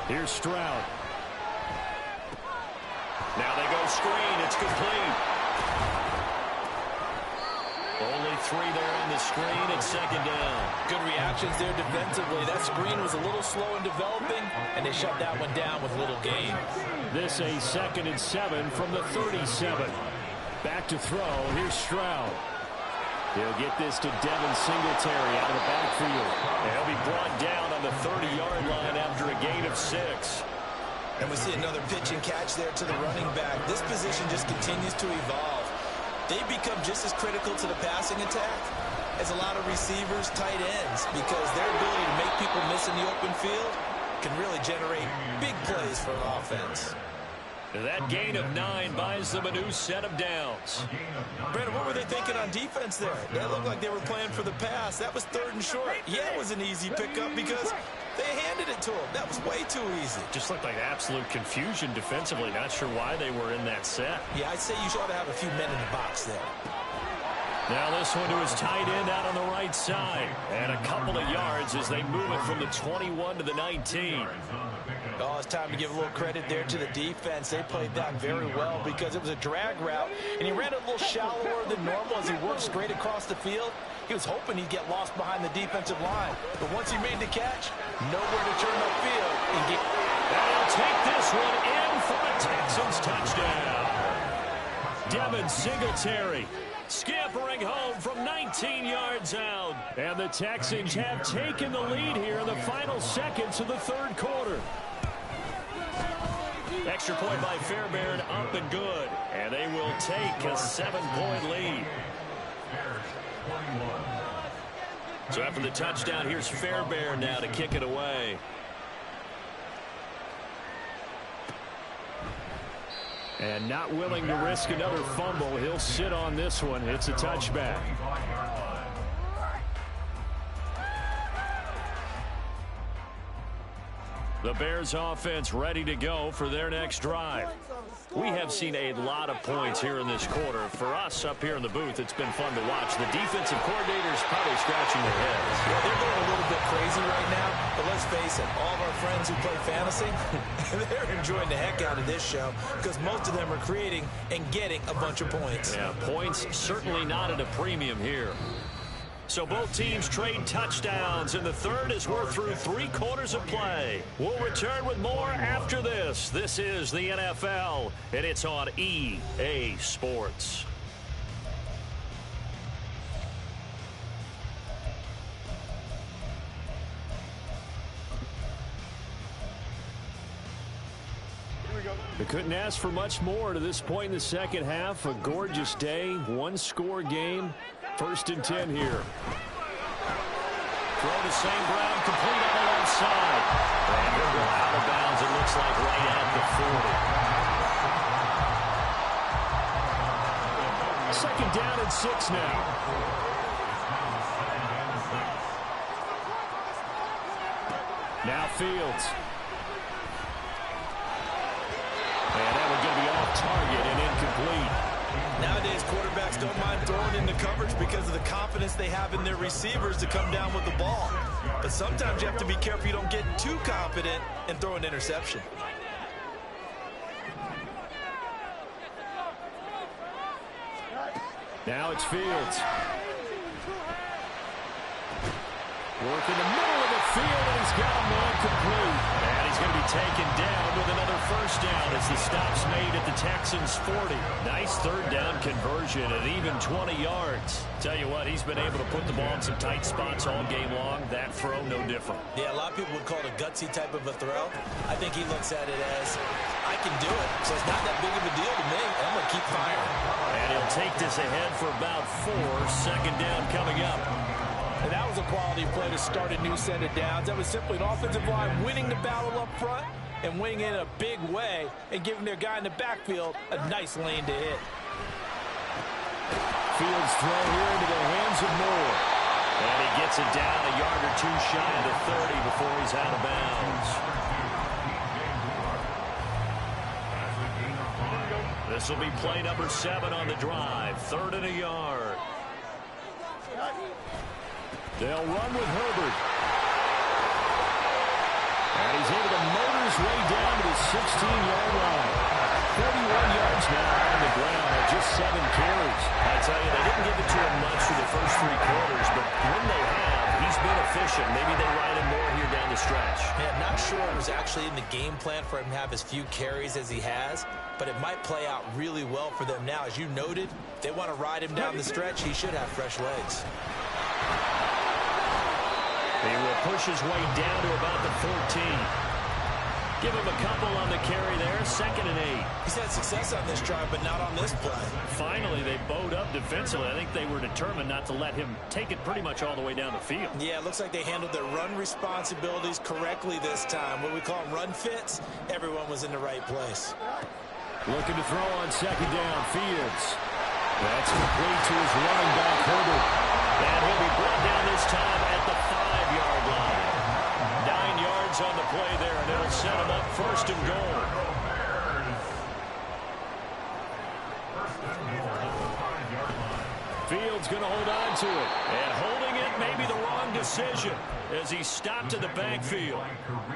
A: Here's Stroud. Now they go screen. It's complete. Only 3 there on the screen. It's 2nd down.
D: Good reactions there defensively. That screen was a little slow in developing, and they shut that one down with little gain.
A: This a 2nd and 7 from the 37. Back to throw. Here's Stroud. He'll get this to Devin Singletary out of the backfield. And he'll be brought down on the 30-yard line after a gain of 6.
D: And we see another pitch and catch there to the running back. This position just continues to evolve. They become just as critical to the passing attack as a lot of receivers, tight ends, because their ability to make people miss in the open field can really generate big plays for an offense.
A: That gain of 9 buys them a new set of downs.
D: Brandon, what were they thinking on defense there? They looked like they were playing for the pass. That was 3rd and short. Yeah, it was an easy pickup because they handed it to him. That was way too easy.
A: Just looked like absolute confusion defensively. Not sure why they were in that set.
D: Yeah, I'd say you ought to have a few men in the box there.
A: Now this one to his tight end out on the right side. And a couple of yards as they move it from the 21 to the 19.
D: Oh, it's time to give a little credit there to the defense. They played that very well because it was a drag route, and he ran it a little shallower than normal as he worked straight across the field. He was hoping he'd get lost behind the defensive line. But once he made the catch, nowhere to turn upfield. And
A: he'll take this one in for a Texans touchdown. Devin Singletary scampering home from 19 yards out. And the Texans have taken the lead here in the final seconds of the 3rd quarter. Extra point by Fairbairn, up and good. And they will take a 7-point lead. So after the touchdown, here's Fairbairn now to kick it away. And not willing to risk another fumble, he'll sit on this one. It's a touchback. The Bears offense ready to go for their next drive. We have seen a lot of points here in this quarter. For us up here in the booth, it's been fun to watch. The defensive coordinators probably scratching their heads.
D: Yeah, they're going a little bit crazy right now, but let's face it, all of our friends who play fantasy, they're enjoying the heck out of this show because most of them are creating and getting a bunch of points.
A: Yeah, points certainly not at a premium here. So both teams trade touchdowns in the third as we're through 3 quarters of play. We'll return with more after this. This is the NFL, and it's on EA Sports. They couldn't ask for much more to this point in the second half. A gorgeous day, 1-score game. 1st and 10 here. Throw to St. Brown, complete on the left side. And he'll go out of bounds, it looks like, right at the 40. 2nd down and 6 now. Now Fields. And that one's going to be off target and incomplete.
D: Nowadays, quarterbacks don't mind throwing into coverage because of the confidence they have in their receivers to come down with the ball. But sometimes you have to be careful you don't get too confident and throw an interception.
A: Now it's Fields. Work in the middle of the field, and he's got a man complete. And he's going to be taken down with another 1st down as the stop's made at the Texans' 40. Nice 3rd down conversion at even 20 yards. Tell you what, he's been able to put the ball in some tight spots all game long. That throw, no different.
D: Yeah, a lot of people would call it a gutsy type of a throw. I think he looks at it as, I can do it, so it's not that big of a deal to me. I'm going to keep firing.
A: And he'll take this ahead for about 4. 2nd down coming up.
D: And that was a quality play to start a new set of downs. That was simply an offensive line winning the battle up front and winning it in a big way and giving their guy in the backfield a nice lane to hit.
A: Fields throw here into the hands of Moore. And he gets it down a yard or 2 shy of the 30 before he's out of bounds. This will be play number 7 on the drive. 3rd and a yard. They'll run with Herbert. And he's able to motor his way down to the 16-yard line. 31 yards now on the ground on just 7 carries. I tell you, they didn't give it to him much through the first 3 quarters, but when they have, he's been efficient. Maybe they ride him more here down the stretch.
D: Yeah, not sure it was actually in the game plan for him to have as few carries as he has, but it might play out really well for them now. As you noted, if they want to ride him down the stretch, he should have fresh legs.
A: He will push his way down to about the 14. Give him a couple on the carry there. 2nd and 8.
D: He's had success on this drive, but not on this play.
A: Finally, they bowed up defensively. I think they were determined not to let him take it pretty much all the way down the field.
D: Yeah, it looks like they handled their run responsibilities correctly this time. What we call them run fits, everyone was in the right place.
A: Looking to throw on 2nd down. Fields. That's complete to his running back, Herbert. And he'll be brought down this time at the 5-yard line. 9 yards on the play there, and it'll set him up 1st and goal. Fields going to hold on to it. And holding it may be the wrong decision as he stopped in the backfield.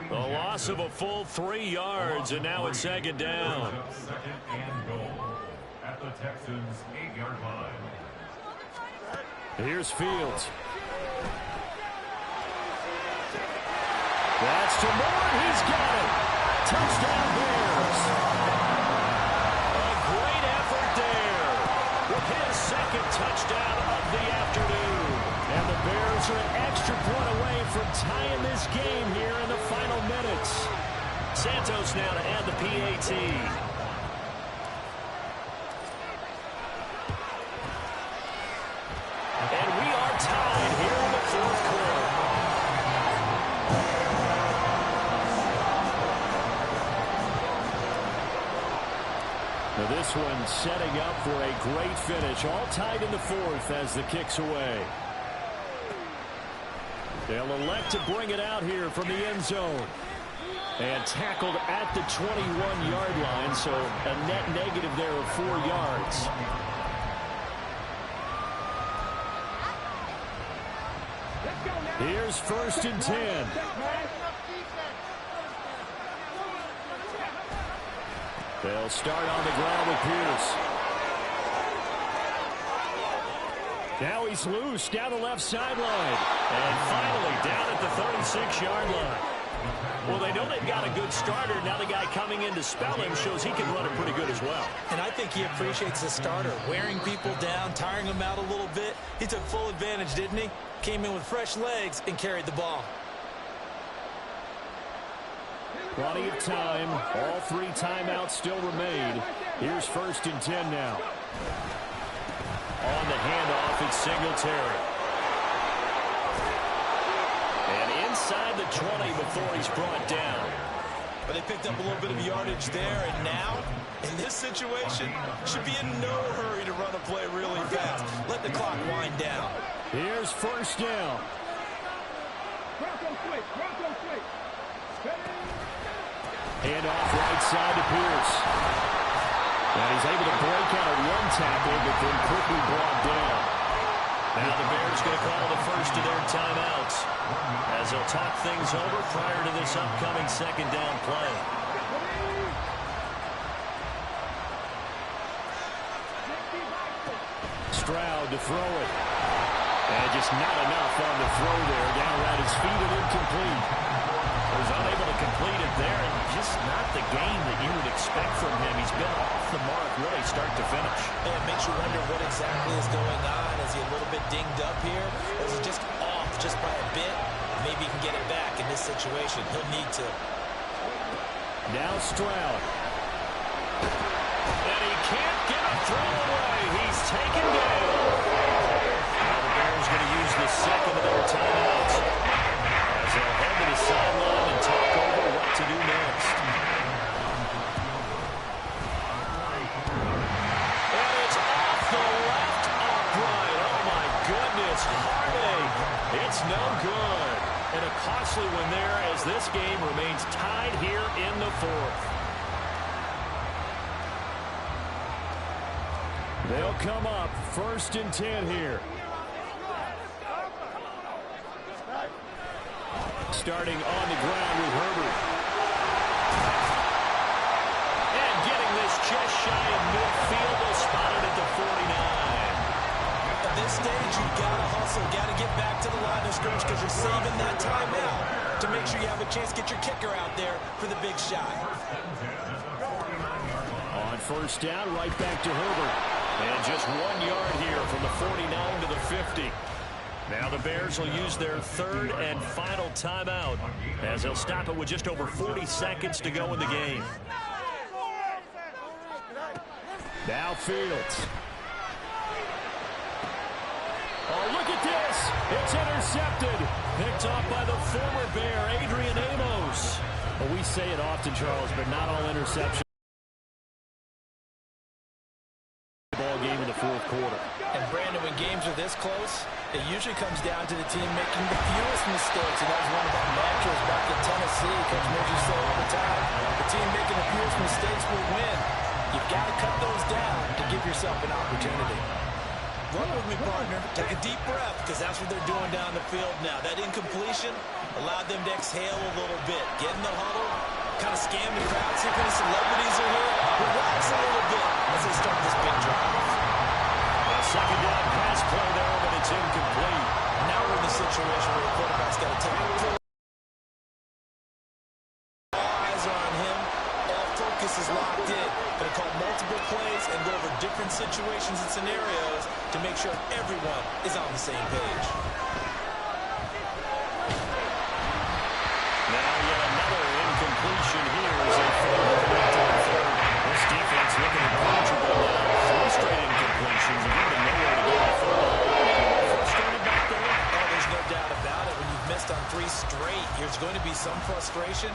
A: A loss of a full 3 yards, and now it's 2nd down.
G: 2nd and goal at the Texans' 8-yard line.
A: Here's Fields. That's to Moore. He's got it. Touchdown Bears. A great effort there with his 2nd touchdown of the afternoon. And the Bears are an extra point away from tying this game here in the final minutes. Santos now to add the PAT. And we are tied here in the 4th quarter. Now this one setting up for a great finish. All tied in the 4th as the kick's away. They'll elect to bring it out here from the end zone.
C: And tackled at the 21-yard line, so a net negative there of 4 yards. Here's 1st and 10. They'll start on the ground with Pierce. Now he's loose down the left sideline.
A: And finally down at the 36-yard line. Well, they know they've got a good starter. Now the guy coming in to spell him shows he can run it pretty good as well.
D: And I think he appreciates the starter, wearing people down, tiring them out a little bit. He took full advantage, didn't he? Came in with fresh legs and carried the ball.
C: Plenty of time. All 3 timeouts still remain. Here's 1st and 10 now.
A: On the handoff, it's Singletary. And inside the 20 before he's brought down.
D: But they picked up a little bit of yardage there, and now, in this situation, should be in no hurry to run a play really fast. Let the clock wind down.
C: Here's 1st down. Hand off right side to Pierce. And he's able to break out of 1 tackle, but then quickly brought down.
A: Now the Bears going to call the first of their timeouts as they'll talk things over prior to this upcoming 2nd down play.
C: Stroud to throw it. And just not enough on the throw there. Down around his feet and incomplete.
A: Was unable to complete it there, and just not the game that you would expect from him. He's been off the mark really start to finish.
D: And it makes you wonder what exactly is going on. Is he a little bit dinged up here? Or is he just off just by a bit? Maybe he can get it back in this situation. He'll need to.
C: Now Stroud.
A: And he can't get a throw away. He's taken down. Now the Bears going to use the 2nd of their timeouts as they'll head to the sideline and talk over what to do next. And it's off the left upright. Oh, my goodness. Heartache. It's no good. And a costly one there as this game remains tied here in the 4th.
C: They'll come up 1st and 10 here. Starting on the ground with Herbert.
A: And getting this just shy of midfield. They'll spot it at the 49.
D: At this stage, you've got to hustle, got to get back to the line of scrimmage because you're saving that timeout to make sure you have a chance to get your kicker out there for the big shot.
C: On 1st down, right back to Herbert.
A: And just 1 yard here from the 49 to the 50. Now the Bears will use their 3rd and final timeout as they'll stop it with just over 40 seconds to go in the game.
C: Now Fields. Oh, look at this. It's intercepted. Picked off by the former Bear, Adrian Amos. Well, we say it often, Charles, but not all interceptions. Ball game in the 4th quarter.
D: And Brandon, when games are this close, it usually comes down to the team making the fewest mistakes. And that was one of our mantras back in Tennessee. Coach Murphy said all the time, the team making the fewest mistakes will win. You've got to cut those down to give yourself an opportunity. Run with me, partner. Take a deep breath, because that's what they're doing down the field now. That incompletion allowed them to exhale a little bit. Get in the huddle, kind of scan the crowd, see if any celebrities are here. Relax a little bit as they start this big drive.
A: A 2nd down pass play there, but it's incomplete.
D: Now we're in the situation where the quarterback's got to take a full. All eyes are on him. All focus is locked in. Going to call multiple plays and go over different situations and scenarios to make sure everyone is on the same page.
A: Now yet another incompletion here as they fail to connect on 3rd. This defense looking uncomfortable now. 3 straight incompletions and even nowhere to go on 3rd. Frustrated back there?
D: Oh, there's no doubt about it. When you've missed on 3 straight, there's going to be some frustration.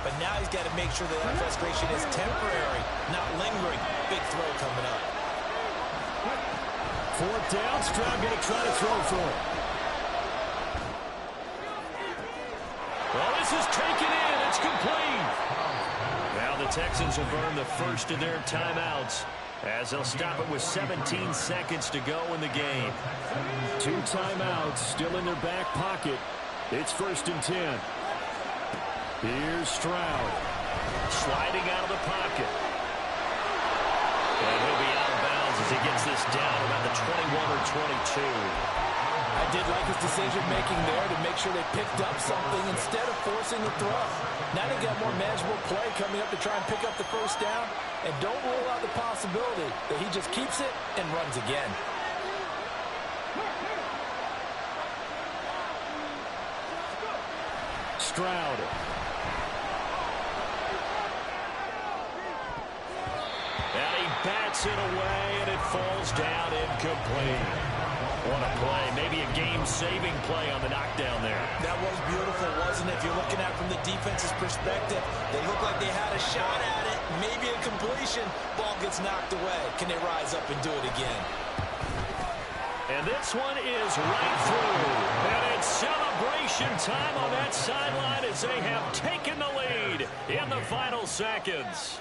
D: But now he's got to make sure that frustration is temporary, not lingering. Big throw coming up.
C: 4th down, Stroud going to try to throw for it.
A: Well, this is taken in It's complete. Now the Texans will burn the first of their timeouts as they'll stop it with 17 seconds to go in the game.
C: 2 timeouts still in their back pocket. It's 1st and 10. Here's Stroud.
A: Sliding out of the pocket. And he'll be out of bounds as he gets this down about the 21 or 22.
B: I did like his decision-making there to make sure they picked up something instead of forcing the throw. Now they got more manageable play coming up to try and pick up the first down. And don't rule out the possibility that he just keeps it and runs again.
C: Stroud.
A: And he bats it away, and it falls down incomplete. What a play. Maybe a game-saving play on the knockdown there.
D: That was beautiful, wasn't it? If you're looking at it from the defense's perspective, they look like they had a shot at it. Maybe a completion. Ball gets knocked away. Can they rise up and do it again?
A: And this one is right through. And it's celebration time on that sideline as they have taken the lead in the final seconds.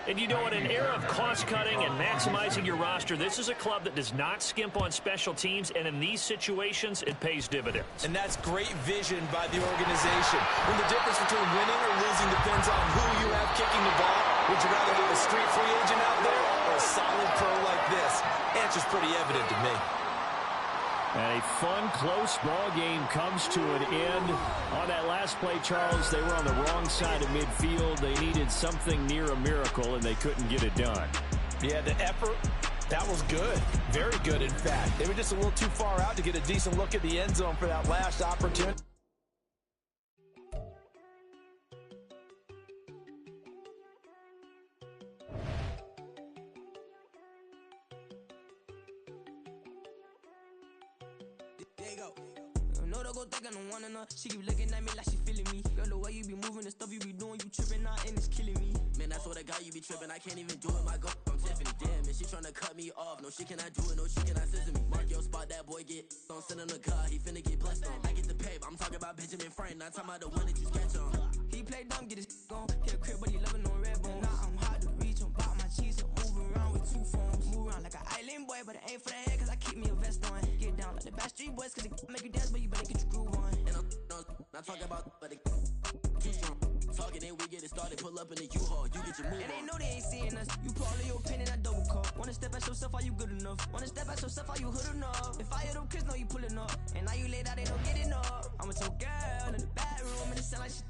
A: And you know, in an era of cost-cutting and maximizing your roster, this is a club that does not skimp on special teams, and in these situations, it pays dividends.
D: And that's great vision by the organization. When the difference between winning or losing depends on who you have kicking the ball, would you rather have a street free agent out there or a solid pro like this? Answer's pretty evident to me.
C: And a fun, close ball game comes to an end. On that last play, Charles, they were on the wrong side of midfield. They needed something near a miracle, and they couldn't get it done.
B: Yeah, the effort, that was good. Very good, in fact. They were just a little too far out to get a decent look at the end zone for that last opportunity.
H: She keep looking at me like she feeling me. Girl, the way you be moving, the stuff you be doing, you tripping out and it's killing me. Man, I swear to God, you be tripping. I can't even do it. My girl, I'm Tiffany. Damn, and she tryna cut me off. No, she cannot do it. No, she cannot scissor me. Mark your spot, that boy get on. Send him the car, he finna get blessed on. I get the paper. I'm talking about Benjamin Frank, not talking about the one that you sketch on. He play dumb, get his gone. Get a crib, but he loving on red bone. Now I'm hard to reach. I'm about my cheese and move around with 2 phones. Move around like an island boy, but it ain't for the head, cause I keep me a vest on. Get down like the Backstreet Boys, cause it make you dance, but you better get your groove on. And I'm not talking about, but it too strong. Talking and we get it started, pull up in the U-Haul, you get your move on. And they know they ain't seeing us. You put all of your opinion, I double call. Wanna step at yourself, are you good enough? Wanna step at yourself, are you hood enough? If I hear them kids, know you pulling up. And now you laid out, they don't get enough. I'm with your girl in the bedroom, and it sound like shit.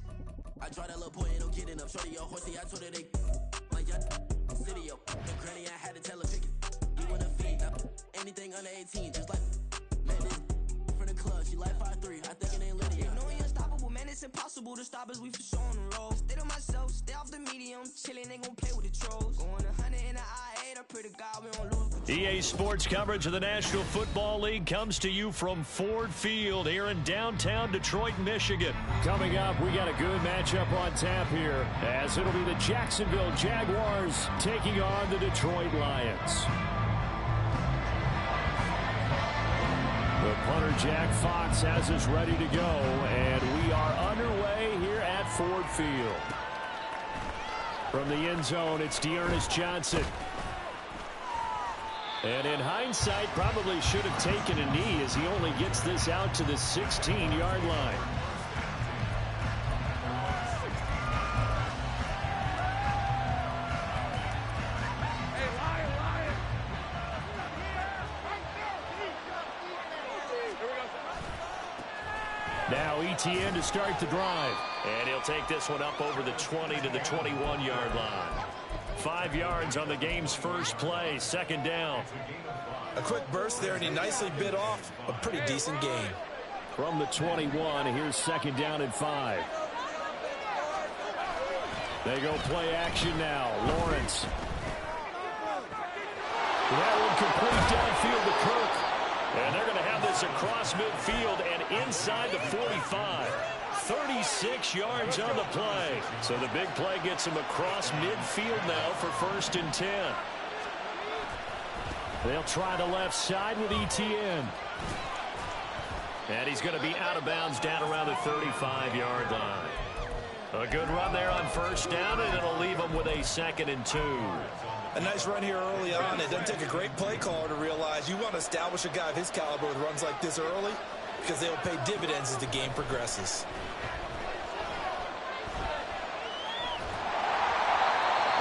H: I try that little boy, ain't no getting up. Shorty, your horsey, I told her they like y'all city, yo. The granny, I had to tell her pick it. You wanna feed up anything under 18, just like man, this from the club, she like 5'3", I think it ain't Lydia. You know we unstoppable, man, it's impossible to stop us, we for sure on the road. Stay to myself, stay off the medium, chillin', they gon' play with the trolls. Going 100 in the I-8, I pray to God we don't lose.
A: EA Sports coverage of the National Football League comes to you from Ford Field here in downtown Detroit, Michigan.
C: Coming up, we got a good matchup on tap here, as it'll be the Jacksonville Jaguars taking on the Detroit Lions. The punter, Jack Fox, has us ready to go, and we are underway here at Ford Field. From the end zone, it's Dearness Johnson. And in hindsight, probably should have taken a knee as he only gets this out to the 16-yard line. Now ETN to start the drive.
A: And he'll take this one up over the 20 to the 21-yard line. 5 yards on the game's first play, 2nd down.
D: A quick burst there, and he nicely bit off a pretty decent gain.
C: From the 21, here's 2nd down and 5. They go play action now. Lawrence. That one complete downfield to Kirk.
A: And they're going to have this across midfield and inside the 45. 36 yards on the play. So the big play gets him across midfield now for 1st and 10.
C: They'll try the left side with ETN.
A: And he's going to be out of bounds down around the 35-yard line. A good run there on first down, and it'll leave them with a 2nd and 2.
D: A nice run here early on. It doesn't take a great play caller to realize you want to establish a guy of his caliber with runs like this early because they will pay dividends as the game progresses.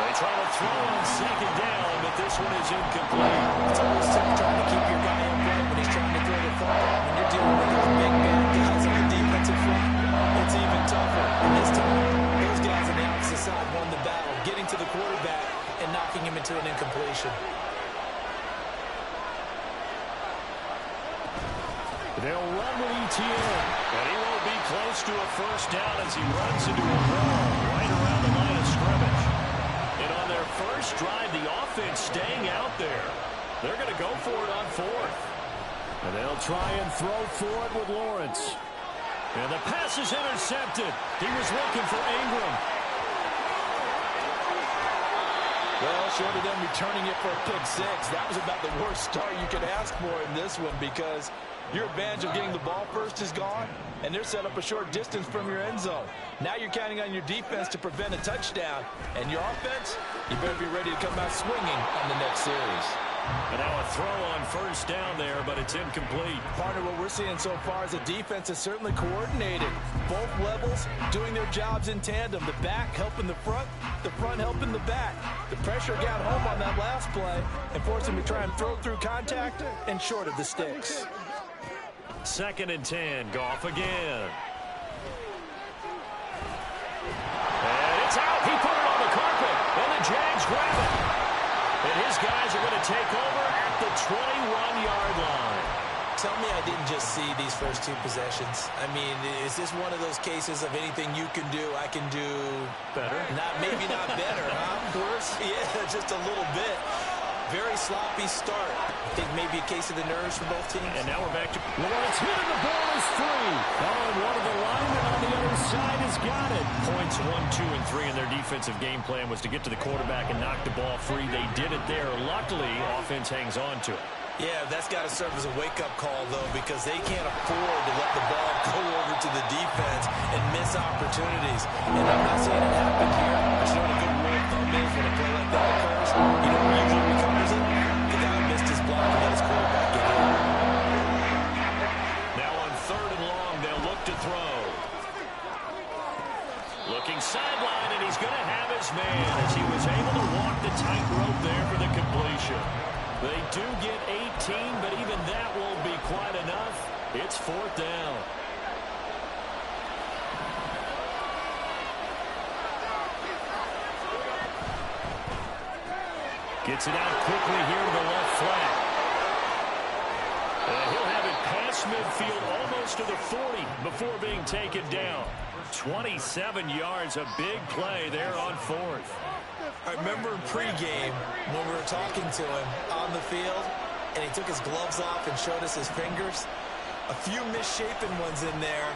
A: They try to throw on 2nd down, but this one is incomplete.
D: It's always tough trying to keep your guy upright when he's trying to throw the football. When you're dealing with those big, bad guys on the defensive front, it's even tougher. And this time, those guys on the opposite side won the battle, getting to the quarterback and knocking him into an incompletion.
A: They'll run with ETN, and he won't be close to a first down as he runs into a wall right around the line of scrimmage. And on their first drive, the offense staying out there. They're going to go for it on 4th. And they'll try and throw for it with Lawrence. And the pass is intercepted. He was looking for Ingram.
B: Well, short of them returning it for a pick 6, that was about the worst start you could ask for in this one because your advantage of getting the ball first is gone, and they're set up a short distance from your end zone. Now you're counting on your defense to prevent a touchdown, and your offense, you better be ready to come out swinging on the next series.
A: And now a throw on first down there, but it's incomplete.
B: Partner, what we're seeing so far is the defense is certainly coordinated. Both levels doing their jobs in tandem. The back helping the front helping the back. The pressure got home on that last play and forced him to try and throw through contact and short of the sticks.
A: 2nd and 10, Goff again. And it's out. He put it on the carpet, and the Jags grab it. And his guys are going to take over at the 21-yard line.
D: Tell me I didn't just see these first 2 possessions. I mean, is this one of those cases of anything you can do, I can do
A: better?
D: Maybe not better, huh? Worse? Yeah, just a little bit. Very sloppy start. I think maybe a case of the nerves for both teams.
A: And now we're back to Lawrence hit, and the ball is free. Oh, and one of the linemen on the other side has got it. Points 1, 2, and 3 in their defensive game plan was to get to the quarterback and knock the ball free. They did it there. Luckily, offense hangs on to it.
D: Yeah, that's got to serve as a wake-up call, though, because they can't afford to let the ball go over to the defense and miss opportunities. And I'm not seeing it happen here. But you know what a good rule of thumb is when a play like that occurs? You know what usually recovers it? The guy missed his block and let his quarterback get in.
A: Now on 3rd and long, they'll look to throw. Looking sideline, and he's going to have his man as he was able to walk the tightrope there for the completion. They do get 18, but even that won't be quite enough. It's 4th down. Gets it out quickly here to the left flat. And he'll have it past midfield almost to the 40 before being taken down. 27 yards, a big play there on 4th.
D: I remember in pregame when we were talking to him on the field, and he took his gloves off and showed us his fingers. A few misshapen ones in there,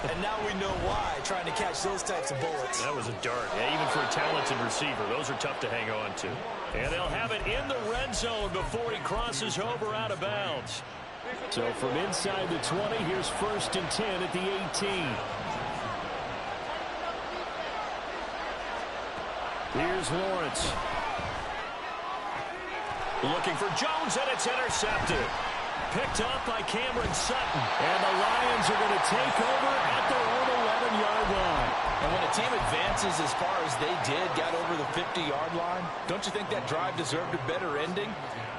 D: and now we know why, trying to catch those types of bullets.
A: That was a dart. Yeah, even for a talented receiver, those are tough to hang on to. And they'll have it in the red zone before he crosses over out of bounds. So from inside the 20, here's 1st and 10 at the 18. Here's Lawrence. Looking for Jones, and it's intercepted. Picked up by Cameron Sutton. And the Lions are going to take over at their own 11-yard line.
B: And when a team advances as far as they did, got over the 50-yard line, don't you think that drive deserved a better ending?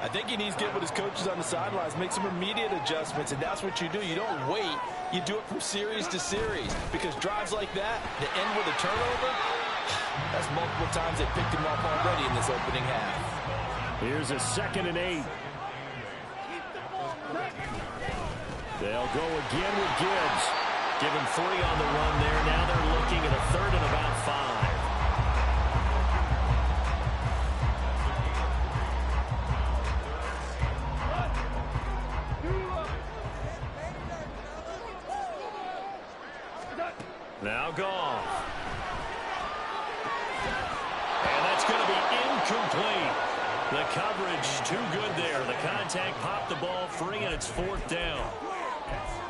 B: I think he needs to get with his coaches on the sidelines, make some immediate adjustments, and that's what you do. You don't wait. You do it from series to series, because drives like that, to end with a turnover, that's multiple times they picked him up already in this opening half.
A: Here's a 2nd and 8. They'll go again with Gibbs. Give him 3 on the run there. Now they're looking at a 3rd and about 5. Now Goff. And that's going to be incomplete. The coverage too good there. The contact popped the ball free, and it's 4th down.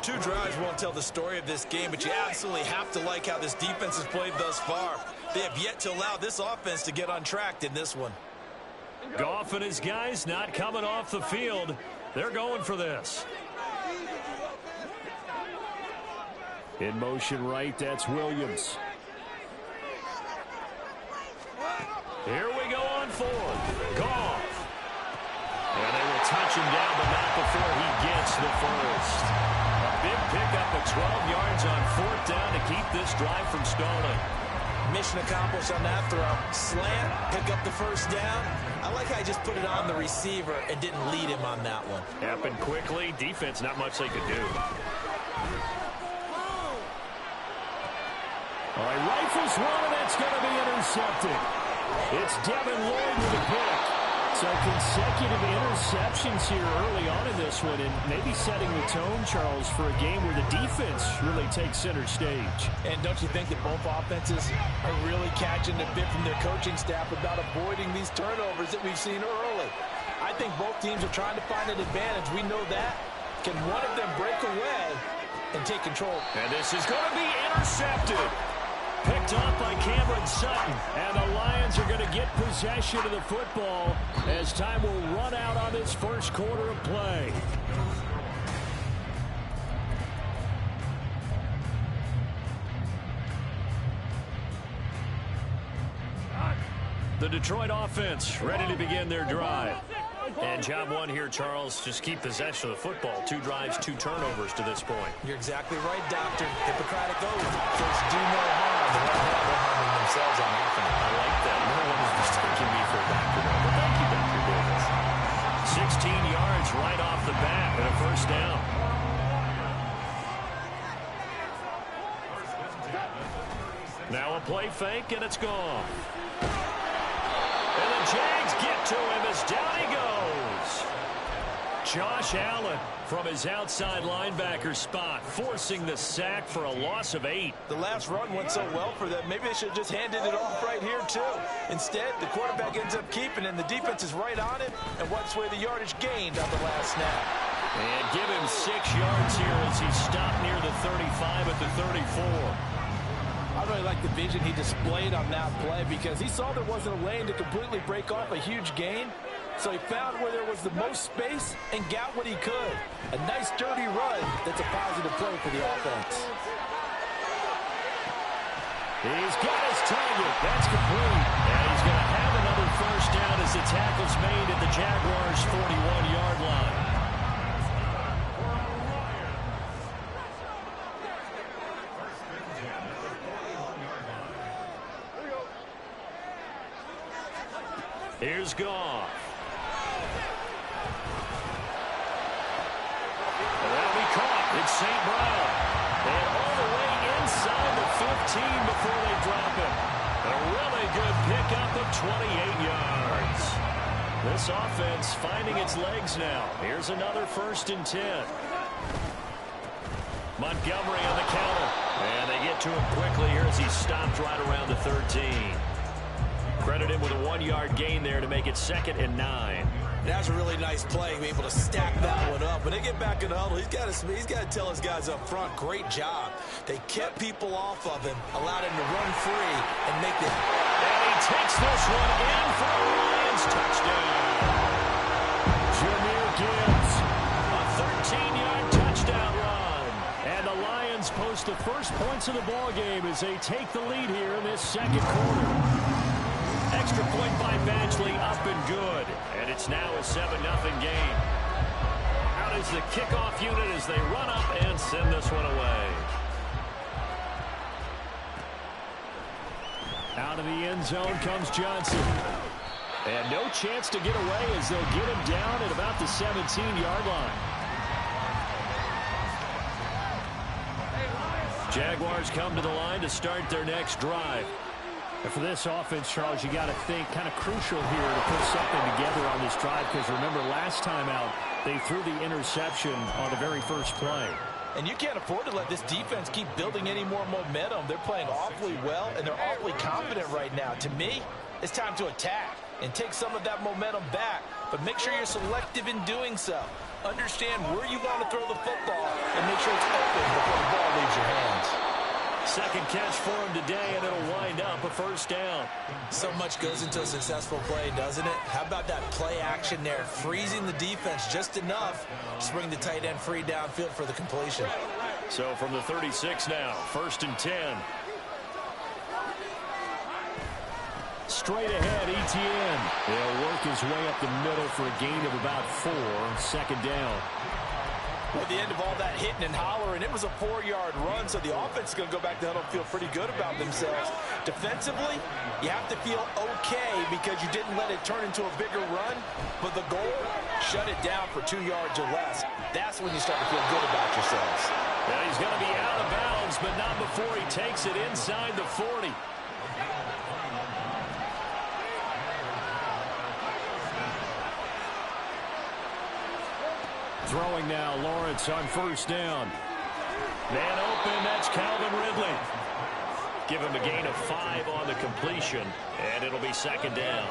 B: 2 drives won't tell the story of this game, but you absolutely have to like how this defense has played thus far. They have yet to allow this offense to get on track in this one.
A: Goff and his guys not coming off the field. They're going for this. In motion right, that's Williams. Here we go on 4th. Goff. And they will touch him down, but not before he gets the first. A big pickup of 12 yards on 4th down to keep this drive from stalling.
D: Mission accomplished on that throw. Slant, pick up the first down. I like how he just put it on the receiver and didn't lead him on that one.
A: Happened quickly. Defense, not much they could do. All right, rifles one, and that's going to be intercepted. It's Devin Lloyd with a pick. So consecutive interceptions here early on in this one, and maybe setting the tone, Charles, for a game where the defense really takes center stage.
B: And don't you think that both offenses are really catching the bit from their coaching staff about avoiding these turnovers that we've seen early? I think both teams are trying to find an advantage. We know that. Can one of them break away and take control?
A: And this is going to be intercepted. Picked up by Cameron Sutton. And the Lions are going to get possession of the football as time will run out on this first quarter of play. The Detroit offense ready to begin their drive. And job one here, Charles, just keep possession of the football. 2 drives, 2 turnovers to this point.
D: You're exactly right, Doctor. Hippocratic oath. First, do no harm. They're harming themselves on offense.
A: I like that. No one is mistaking me for a doctor, though. But thank you, Dr. Davis. 16 yards right off the bat and a first down. Now a play fake, and it's gone. And the Jags get to him as down he goes. Josh Allen from his outside linebacker spot, forcing the sack for a loss of 8.
B: The last run went so well for them. Maybe they should have just handed it off right here, too. Instead, the quarterback ends up keeping it, and the defense is right on it and wipes away the yardage gained on the last snap.
A: And give him 6 yards here as he stopped near the 35 at the 34.
B: I really like the vision he displayed on that play because he saw there wasn't a lane to completely break off a huge gain. So he found where there was the most space and got what he could. A nice, dirty run that's a positive play for the offense.
A: He's got his target. That's complete. And he's going to have another first down as the tackle's made at the Jaguars' 41-yard line. Here's Goff. And that'll be caught. It's St. Brown. And all the way inside the 15 before they drop it. A really good pickup of 28 yards. This offense finding its legs now. Here's another 1st and 10. Montgomery on the counter. And they get to him quickly here as he stopped right around the 13. Credit him with a 1-yard gain there to make it 2nd and 9.
D: That's a really nice play, be able to stack that one up. When they get back in the huddle, he's got to tell his guys up front, great job. They kept people off of him, allowed him to run free and make it.
A: And he takes this one in for a Lions touchdown. Jahmyr Gibbs, a 13-yard touchdown run. And the Lions post the first points of the ball game as they take the lead here in this 2nd quarter. Extra point by Badgley, up and good. And it's now a 7-0 game. Out is the kickoff unit as they run up and send this one away. Out of the end zone comes Johnson. And no chance to get away as they'll get him down at about the 17-yard line. Jaguars come to the line to start their next drive. And for this offense, Charles, you got to think kind of crucial here to put something together on this drive because remember last time out they threw the interception on the very first play.
B: And you can't afford to let this defense keep building any more momentum. They're playing awfully well, and they're awfully confident right now. To me, it's time to attack and take some of that momentum back, but make sure you're selective in doing so. Understand where you want to throw the football and make sure it's open before the ball leaves your hands.
A: Second catch for him today, and it'll wind up a first down.
D: So much goes into a successful play, doesn't it? How about that play action there, freezing the defense just enough to bring the tight end free downfield for the completion.
A: So from the 36 now, 1st and 10. Straight ahead, Etienne. He'll work his way up the middle for a gain of about 4, 2nd down.
B: At the end of all that hitting and hollering, it was a 4-yard run, so the offense is going to go back to huddle and feel pretty good about themselves. Defensively, you have to feel okay because you didn't let it turn into a bigger run, but the goal, shut it down for 2 yards or less. That's when you start to feel good about yourselves.
A: Yeah, he's going to be out of bounds, but not before he takes it inside the 40. Throwing now, Lawrence on 1st down. Man open, that's Calvin Ridley. Give him a gain of 5 on the completion, and it'll be 2nd down.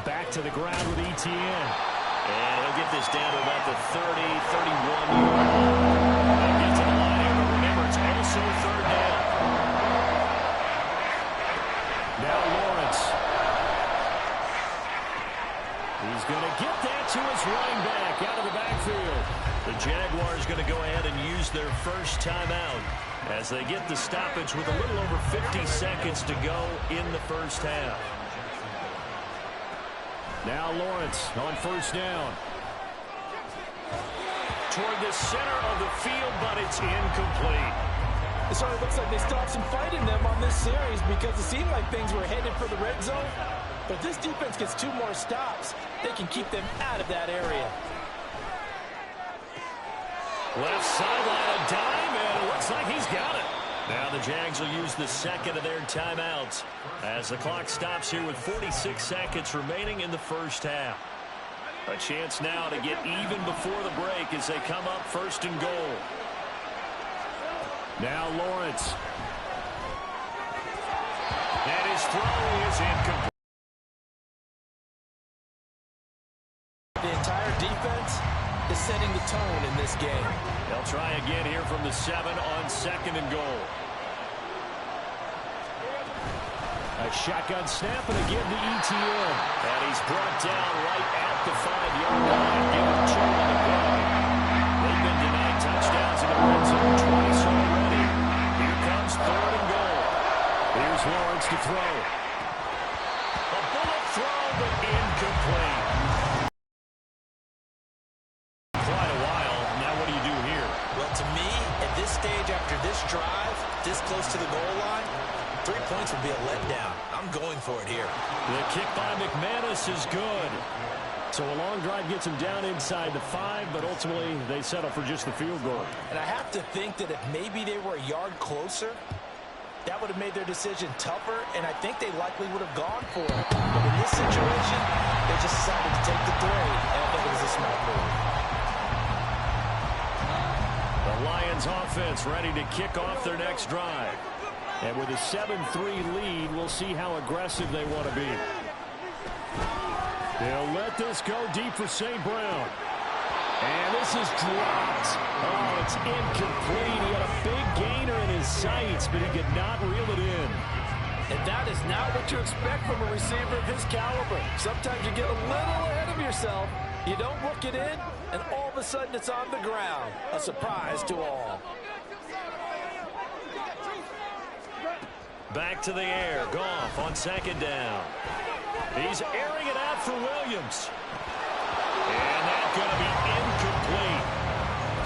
A: Back to the ground with Etienne. And he'll get this down to about the 30, 31 yard line. They'll get to the line here, but remember, it's also 3rd down. Now Lawrence. He's going to get that to his running back out of the backfield. The Jaguars going to go ahead and use their first timeout as they get the stoppage with a little over 50 seconds to go in the first half. Now Lawrence on 1st down. Toward the center of the field, but it's incomplete.
B: It sort of looks like they still have some fight in them on this series because it seemed like things were headed for the red zone. But if this defense gets 2 more stops, they can keep them out of that area.
A: Left sideline, a dime, and it looks like he's got it. Now the Jags will use the 2nd of their timeouts as the clock stops here with 46 seconds remaining in the first half. A chance now to get even before the break as they come up 1st and goal. Now Lawrence. And his throw is incomplete.
B: The entire defense is setting the tone in this game.
A: They'll try again here from the 7 on 2nd and goal. A shotgun snap and again to Etienne. And he's brought down right at the 5-yard line. Give him 2 on the play. They've been denied touchdowns in the red zone twice already. Here comes 3rd and goal. Here's Lawrence to throw. A bullet throw, but incomplete. Quite a while. Now what do you do here?
D: Well, to me, at this stage after this drive, this close to the goal line, 3 points would be a letdown. I'm going for it here.
A: The kick by McManus is good. So a long drive gets him down inside the 5, but ultimately they settle for just the field goal.
D: And I have to think that if maybe they were a yard closer, that would have made their decision tougher, and I think they likely would have gone for it. But in this situation, they just decided to take the 3, and I think it was a smart move.
A: The Lions offense ready to kick off their next drive. And with a 7-3 lead, we'll see how aggressive they want to be. They'll let this go deep for St. Brown. And this is dropped. Oh, it's incomplete. He had a big gainer in his sights, but he could not reel it in.
B: And that is not what you expect from a receiver of his caliber. Sometimes you get a little ahead of yourself. You don't work it in, and all of a sudden it's on the ground. A surprise to all.
A: Back to the air. Goff on 2nd down. He's airing it out for Williams. And that's going to be incomplete.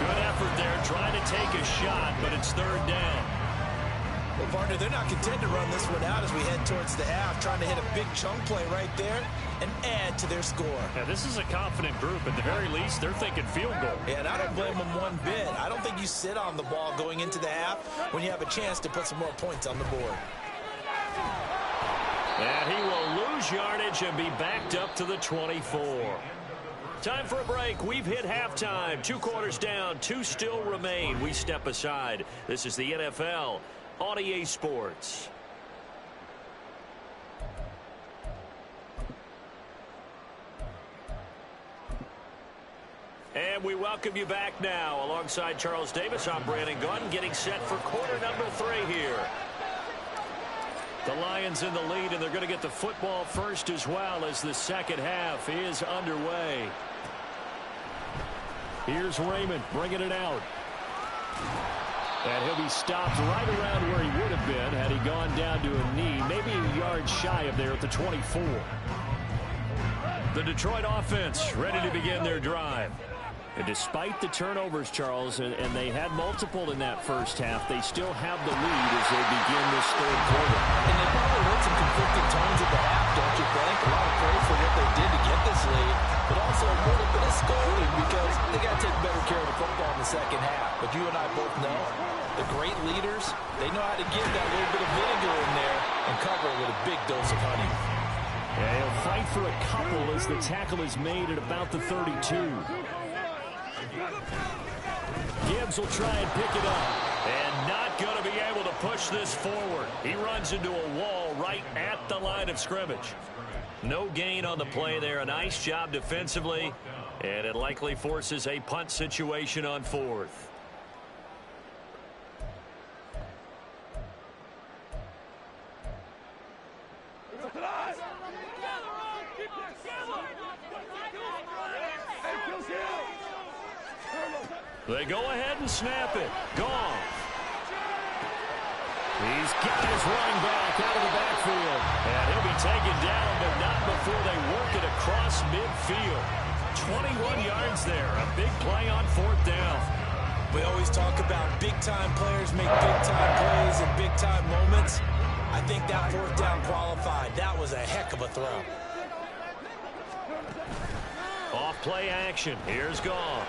A: Good effort there trying to take a shot, but it's 3rd down.
D: Well, partner, they're not content to run this one out as we head towards the half, trying to hit a big chunk play right there and add to their score.
A: Yeah, this is a confident group. At the very least, they're thinking field goal.
D: Yeah, and I don't blame them one bit. I don't think you sit on the ball going into the half when you have a chance to put some more points on the board.
A: And he will lose yardage and be backed up to the 24. Time for a break. We've hit halftime. 2 quarters down, 2 still remain. We step aside. This is the NFL on EA Sports. And we welcome you back now. Alongside Charles Davis, I'm Brandon Gunn, getting set for quarter number 3 here. The Lions in the lead, and they're going to get the football first as well as the second half is underway. Here's Raymond bringing it out. And he'll be stopped right around where he would have been had he gone down to a knee, maybe a yard shy of there at the 24. The Detroit offense ready to begin their drive. And despite the turnovers, Charles, and they had multiple in that first half, they still have the lead as they begin this third quarter.
B: And they probably heard some conflicting tones at the half, don't you think? A lot of praise for what they did to get this lead, but also a little bit of scolding because they got to take better care of the football in the second half. But you and I both know the great leaders, they know how to give that little bit of vinegar in there and cover it with a big dose of honey.
C: Yeah, he'll fight for a couple as the tackle is made at about the 32. Gibbs will try and pick it up.
A: And not going to be able to push this forward. He runs into a wall right at the line of scrimmage. No gain on the play there. A nice job defensively. And it likely forces a punt situation on 4th. They go ahead and snap it. Gone. He's got his running back out of the backfield. And he'll be taken down, but not before they work it across midfield. 21 yards there. A big play on 4th down.
D: We always talk about big-time players make big-time plays in big-time moments. I think that 4th down qualified. That was a heck of a throw.
A: Off play action. Here's Goff.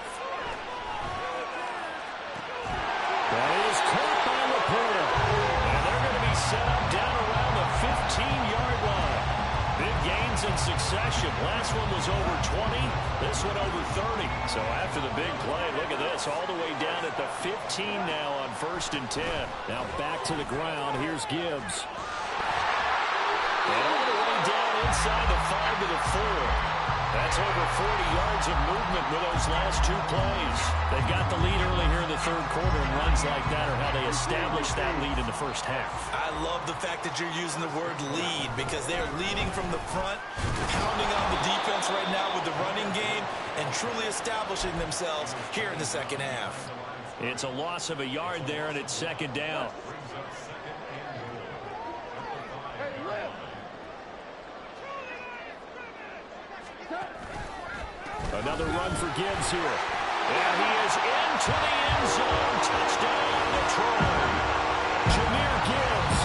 C: That is caught by Laporta.
A: And they're going to be set up down around the 15-yard line. Big gains in succession. Last one was over 20. This one over 30. So after the big play, look at this. All the way down at the 15 now on 1st and 10.
C: Now back to the ground. Here's Gibbs.
A: And all the way down inside the 5 to the 4. That's over 40 yards of movement with those last 2 plays. They've got the lead early here in the third quarter, and runs like that are how they establish that lead in the first half.
D: I love the fact that you're using the word lead because they're leading from the front, pounding on the defense right now with the running game, and truly establishing themselves here in the second half.
A: It's a loss of a yard there, and it's 2nd down.
C: Another run for Gibbs here.
A: And he is into the end zone. Touchdown, Detroit.
C: Jahmyr Gibbs.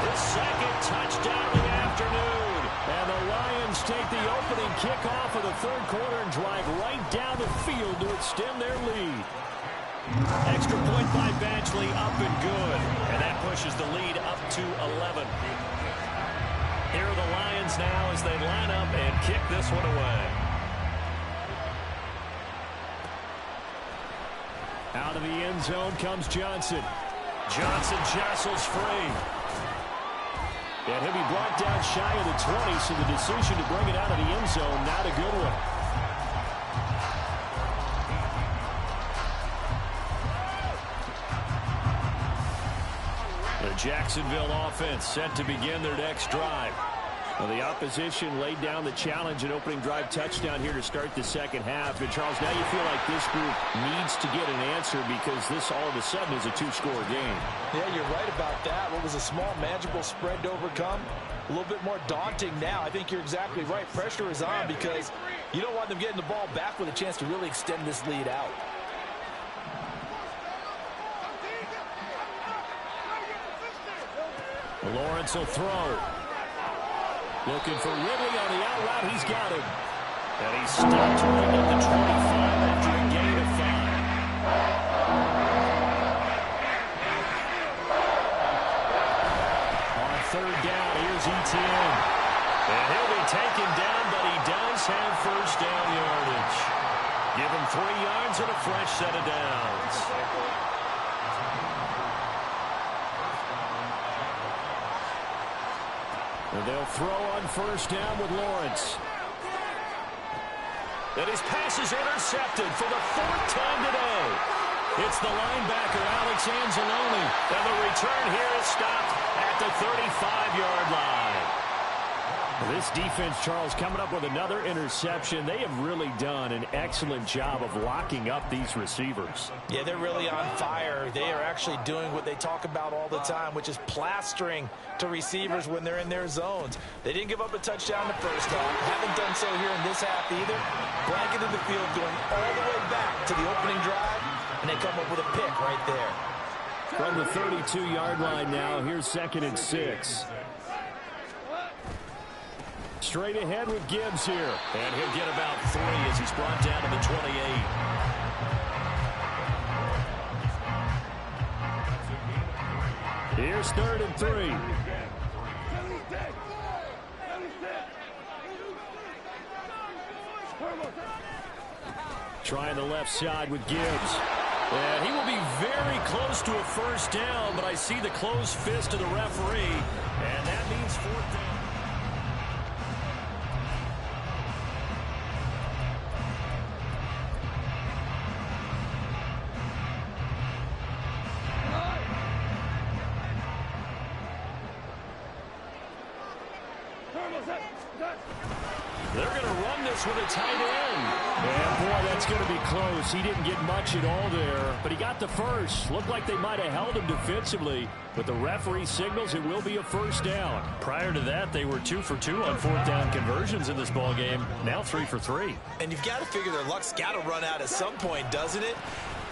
A: His 2nd touchdown of the afternoon.
C: And the Lions take the opening kickoff of the third quarter and drive right down the field to extend their lead.
A: Extra point by Batchley, up and good. And that pushes the lead up to 11. Here are the Lions now as they line up and kick this one away.
C: Out of the end zone comes Johnson.
A: Johnson jostles free.
C: And he'll be brought down shy of the 20, so the decision to bring it out of the end zone, not a good one.
A: The Jacksonville offense set to begin their next drive.
C: Well, the opposition laid down the challenge and opening drive touchdown here to start the second half. And, Charles, now you feel like this group needs to get an answer because this all of a sudden is a 2-score game.
B: Yeah, you're right about that. What was a small, manageable spread to overcome? A little bit more daunting now. I think you're exactly right. Pressure is on because you don't want them getting the ball back with a chance to really extend this lead out.
C: Lawrence will throw. Looking for Ridley on the out route. He's got him.
A: And he's stopped right at the 25 after a gain of 5.
C: On 3rd down, here's Etienne.
A: And he'll be taken down, but he does have 1st down yardage. Give him 3 yards and a fresh set of downs.
C: And they'll throw on 1st down with Lawrence.
A: And his pass is intercepted for the 4th time today. It's the linebacker, Alex Anzalone. And the return here is stopped at the 35-yard line. This defense, Charles, coming up with another interception. They have really done an excellent job of locking up these receivers.
B: Yeah, they're really on fire. They are actually doing what they talk about all the time, which is plastering to receivers when they're in their zones. They didn't give up a touchdown the first half. Haven't done so here in this half either. Blanketed the field, going all the way back to the opening drive, and they come up with a pick right there.
C: From the 32-yard line now, here's 2nd and 6. Straight ahead with Gibbs here.
A: And he'll get about 3 as he's brought down to the 28.
C: Here's 3rd and 3. Trying the left side with Gibbs.
A: And he will be very close to a first down, but I see the closed fist of the referee, and that means 4th down. They're going to run this with a tight end.
C: And, boy, that's going to be close. He didn't get much at all there, but he got the first. Looked like they might have held him defensively, but the referee signals it will be a first down.
A: Prior to that, they were 2 for 2 on 4th down conversions in this ballgame. Now 3 for 3.
D: And you've got to figure their luck's got to run out at some point, doesn't it?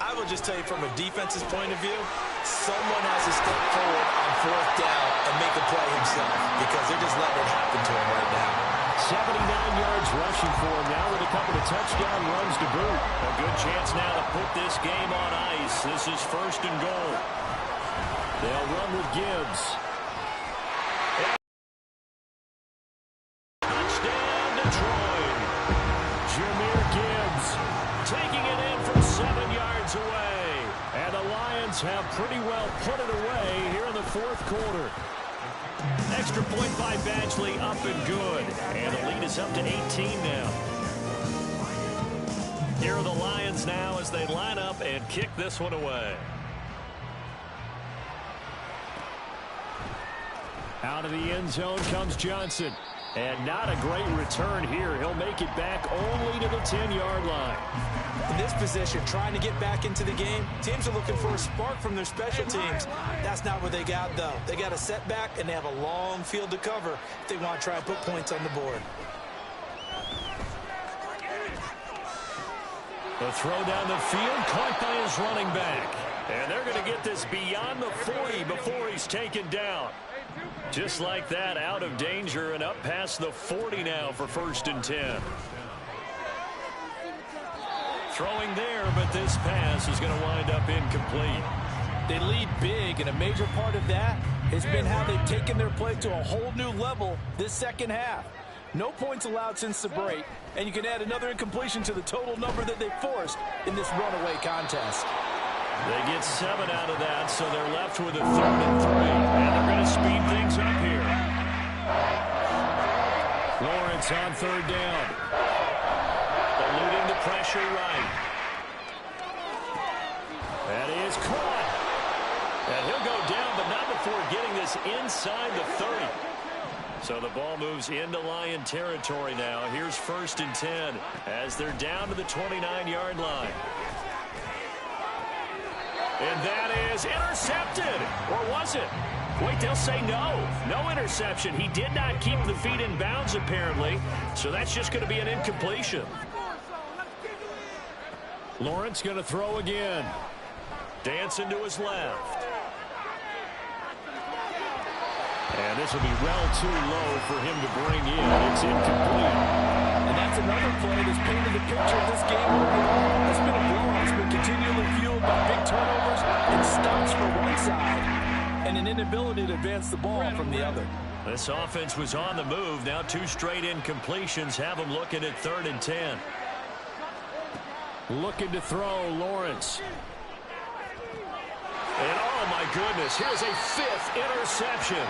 D: I will just tell you from a defense's point of view, someone has to step forward on 4th down and make the play himself because they're just letting it happen to him right now.
C: 79 yards rushing for him now with a couple of touchdown runs to boot.
A: A good chance now to put this game on ice. This is 1st and goal.
C: They'll run with Gibbs.
A: Touchdown, Detroit.
C: Jameer Gibbs
A: Taking it in from 7 yards away.
C: And the Lions have pretty well put it away here in the 4th quarter.
A: Extra point by Badgley, up and good. And the lead is up to 18 now. Here are the Lions now as they line up and kick this one away.
C: Out of the end zone comes Johnson. And not a great return here. He'll make it back only to the 10-yard line.
D: In this position, trying to get back into the game, teams are looking for a spark from their special teams. That's not what they got, though. They got a setback, and they have a long field to cover if they want to try and put points on the board.
A: The throw down the field, caught by his running back. And they're going to get this beyond the 40 before he's taken down. Just like that, out of danger and up past the 40 now for 1st and 10. Throwing there, but this pass is going to wind up incomplete.
B: They lead big, and a major part of that has been how they've taken their play to a whole new level this second half. No points allowed since the break, and you can add another incompletion to the total number that they forced in this runaway contest.
A: They get 7 out of that, so they're left with a 3rd and 3. And they're going to speed things up here.
C: Lawrence on 3rd down.
A: Eluding the pressure right. That is caught. And he'll go down, but not before getting this inside the 30. So the ball moves into Lion territory now. Here's 1st and 10 as they're down to the 29-yard line. And that is intercepted. Or was it? Wait, they'll say no. No interception. He did not keep the feet in bounds, apparently. So that's just going to be an incompletion.
C: Lawrence going to throw again.
A: Dancing to his left.
C: And this will be well too low for him to bring in. It's incomplete.
B: And that's another play that's painted the picture of this game overall. It's been a blowout. It's been continually fueled by big turnovers and stops for one side and an inability to advance the ball from the other.
A: This offense was on the move. Now 2 straight incompletions have them looking at 3rd and 10.
C: Looking to throw, Lawrence.
A: And oh my goodness, here's a 5th interception.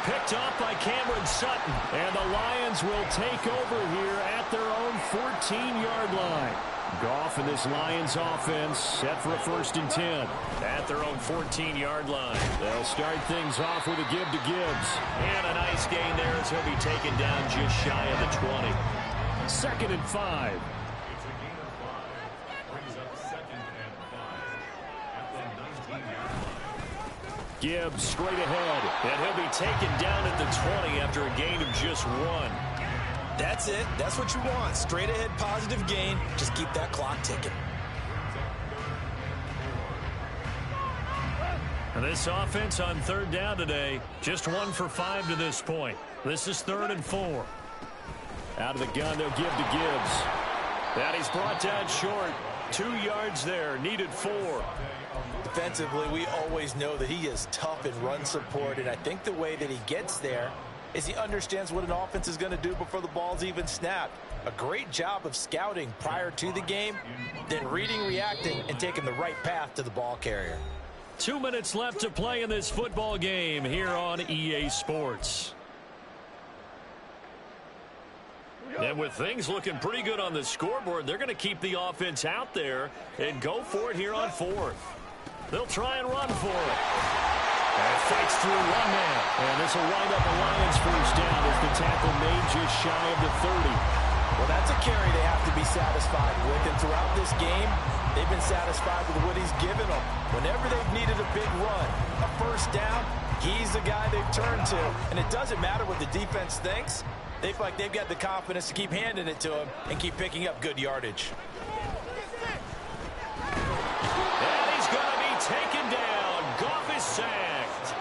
C: picked off by Cameron Sutton. And the Lions will take over here at their own 14-yard line. Goff and this Lions offense set for a 1st and 10.
A: At their own 14-yard line.
C: They'll start things off with a give to Gibbs.
A: And a nice gain there as he'll be taken down just shy of the 20.
C: 2nd and 5.
G: It's a gain of 5. Brings up 2nd and 5 at the 19-yard line.
C: Gibbs straight ahead.
A: And he'll be taken down at the 20 after a gain of just 1.
D: That's it. That's what you want. Straight ahead positive gain. Just keep that clock ticking.
A: And this offense on 3rd down today, just 1 for 5 to this point. This is 3rd and 4.
C: Out of the gun, they'll give to Gibbs.
A: And he's brought down short. 2 yards there, needed 4.
D: Defensively, we always know that he is tough in run support, and I think the way that he gets there is he understands what an offense is going to do before the ball's even snapped. A great job of scouting prior to the game, then reading, reacting, and taking the right path to the ball carrier.
A: 2 minutes left to play in this football game here on EA Sports. And with things looking pretty good on the scoreboard, they're going to keep the offense out there and go for it here on 4th. They'll try and run for it. And fights through one man.
C: And this will wind up a Lions 1st down as the tackle made just shy of the 30.
D: Well, that's a carry they have to be satisfied with. And throughout this game, they've been satisfied with what he's given them. Whenever they've needed a big run, a 1st down, he's the guy they've turned to. And it doesn't matter what the defense thinks. They feel like they've got the confidence to keep handing it to him and keep picking up good yardage.
A: And he's going to be taken down. Goff is sacked.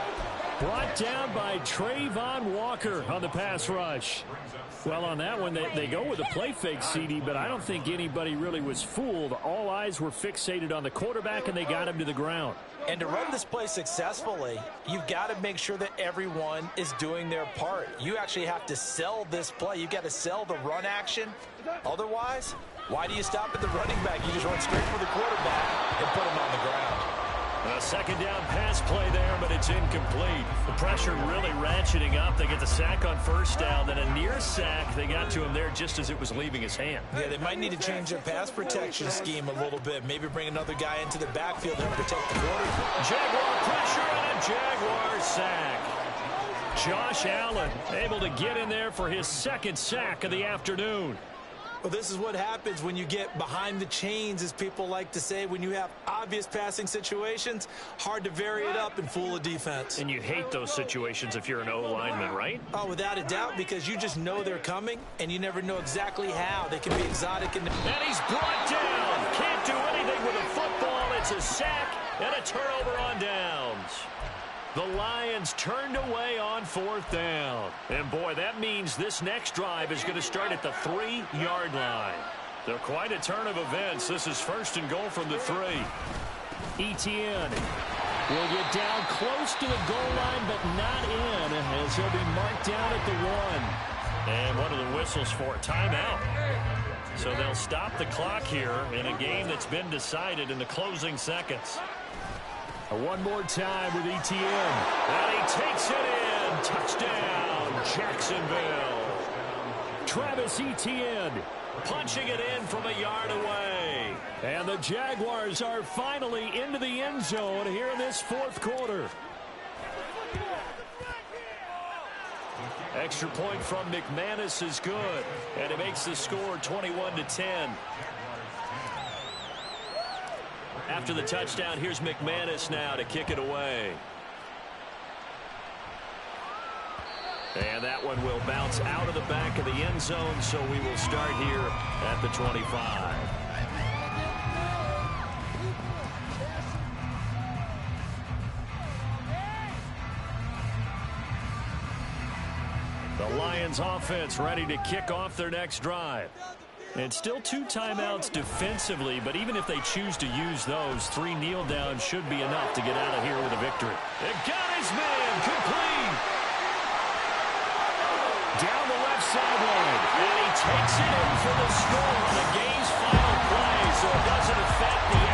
C: Brought down by Trayvon Walker on the pass rush. Well, on that one, they go with a play fake, CD, but I don't think anybody really was fooled. All eyes were fixated on the quarterback, and they got him to the ground.
D: And to run this play successfully, you've got to make sure that everyone is doing their part. You actually have to sell this play. You've got to sell the run action. Otherwise, why do you stop at the running back? You just run straight for the quarterback and put him on the ground.
A: A 2nd down pass play there, but it's incomplete. The pressure really ratcheting up. They get the sack on 1st down, then a near sack. They got to him there just as it was leaving his hand.
D: Yeah, they might need to change their pass protection scheme a little bit. Maybe bring another guy into the backfield and protect the quarterback.
A: Jaguar pressure and a Jaguar sack. Josh Allen able to get in there for his 2nd sack of the afternoon.
D: Well, this is what happens when you get behind the chains, as people like to say. When you have obvious passing situations, hard to vary it up and fool a defense.
A: And you hate those situations if you're an O-lineman, right?
D: Oh, without a doubt, because you just know they're coming, and you never know exactly how. They can be exotic. And
A: he's brought down. Can't do anything with a football. It's a sack and a turnover on downs. The Lions turned away on 4th down. And, boy, that means this next drive is going to start at the 3-yard line. So quite a turn of events. This is 1st and goal from the 3.
C: Etienne will get down close to the goal line, but not in, as he'll be marked down at the 1.
A: And one of the whistles for a timeout. So they'll stop the clock here in a game that's been decided in the closing seconds.
C: One more time with Etienne.
A: And he takes it in. Touchdown, Jacksonville.
C: Travis Etienne
A: punching it in from a yard away.
C: And the Jaguars are finally into the end zone here in this 4th quarter.
A: Extra point from McManus is good. And it makes the score 21-10. After the touchdown, here's McManus now to kick it away. And that one will bounce out of the back of the end zone, so we will start here at the 25. The Lions offense ready to kick off their next drive. And still 2 timeouts defensively, but even if they choose to use those, 3 kneel downs should be enough to get out of here with a victory. It got his man complete.
C: Down the left sideline.
A: And he takes it in for the score on the game's final play, so it doesn't affect the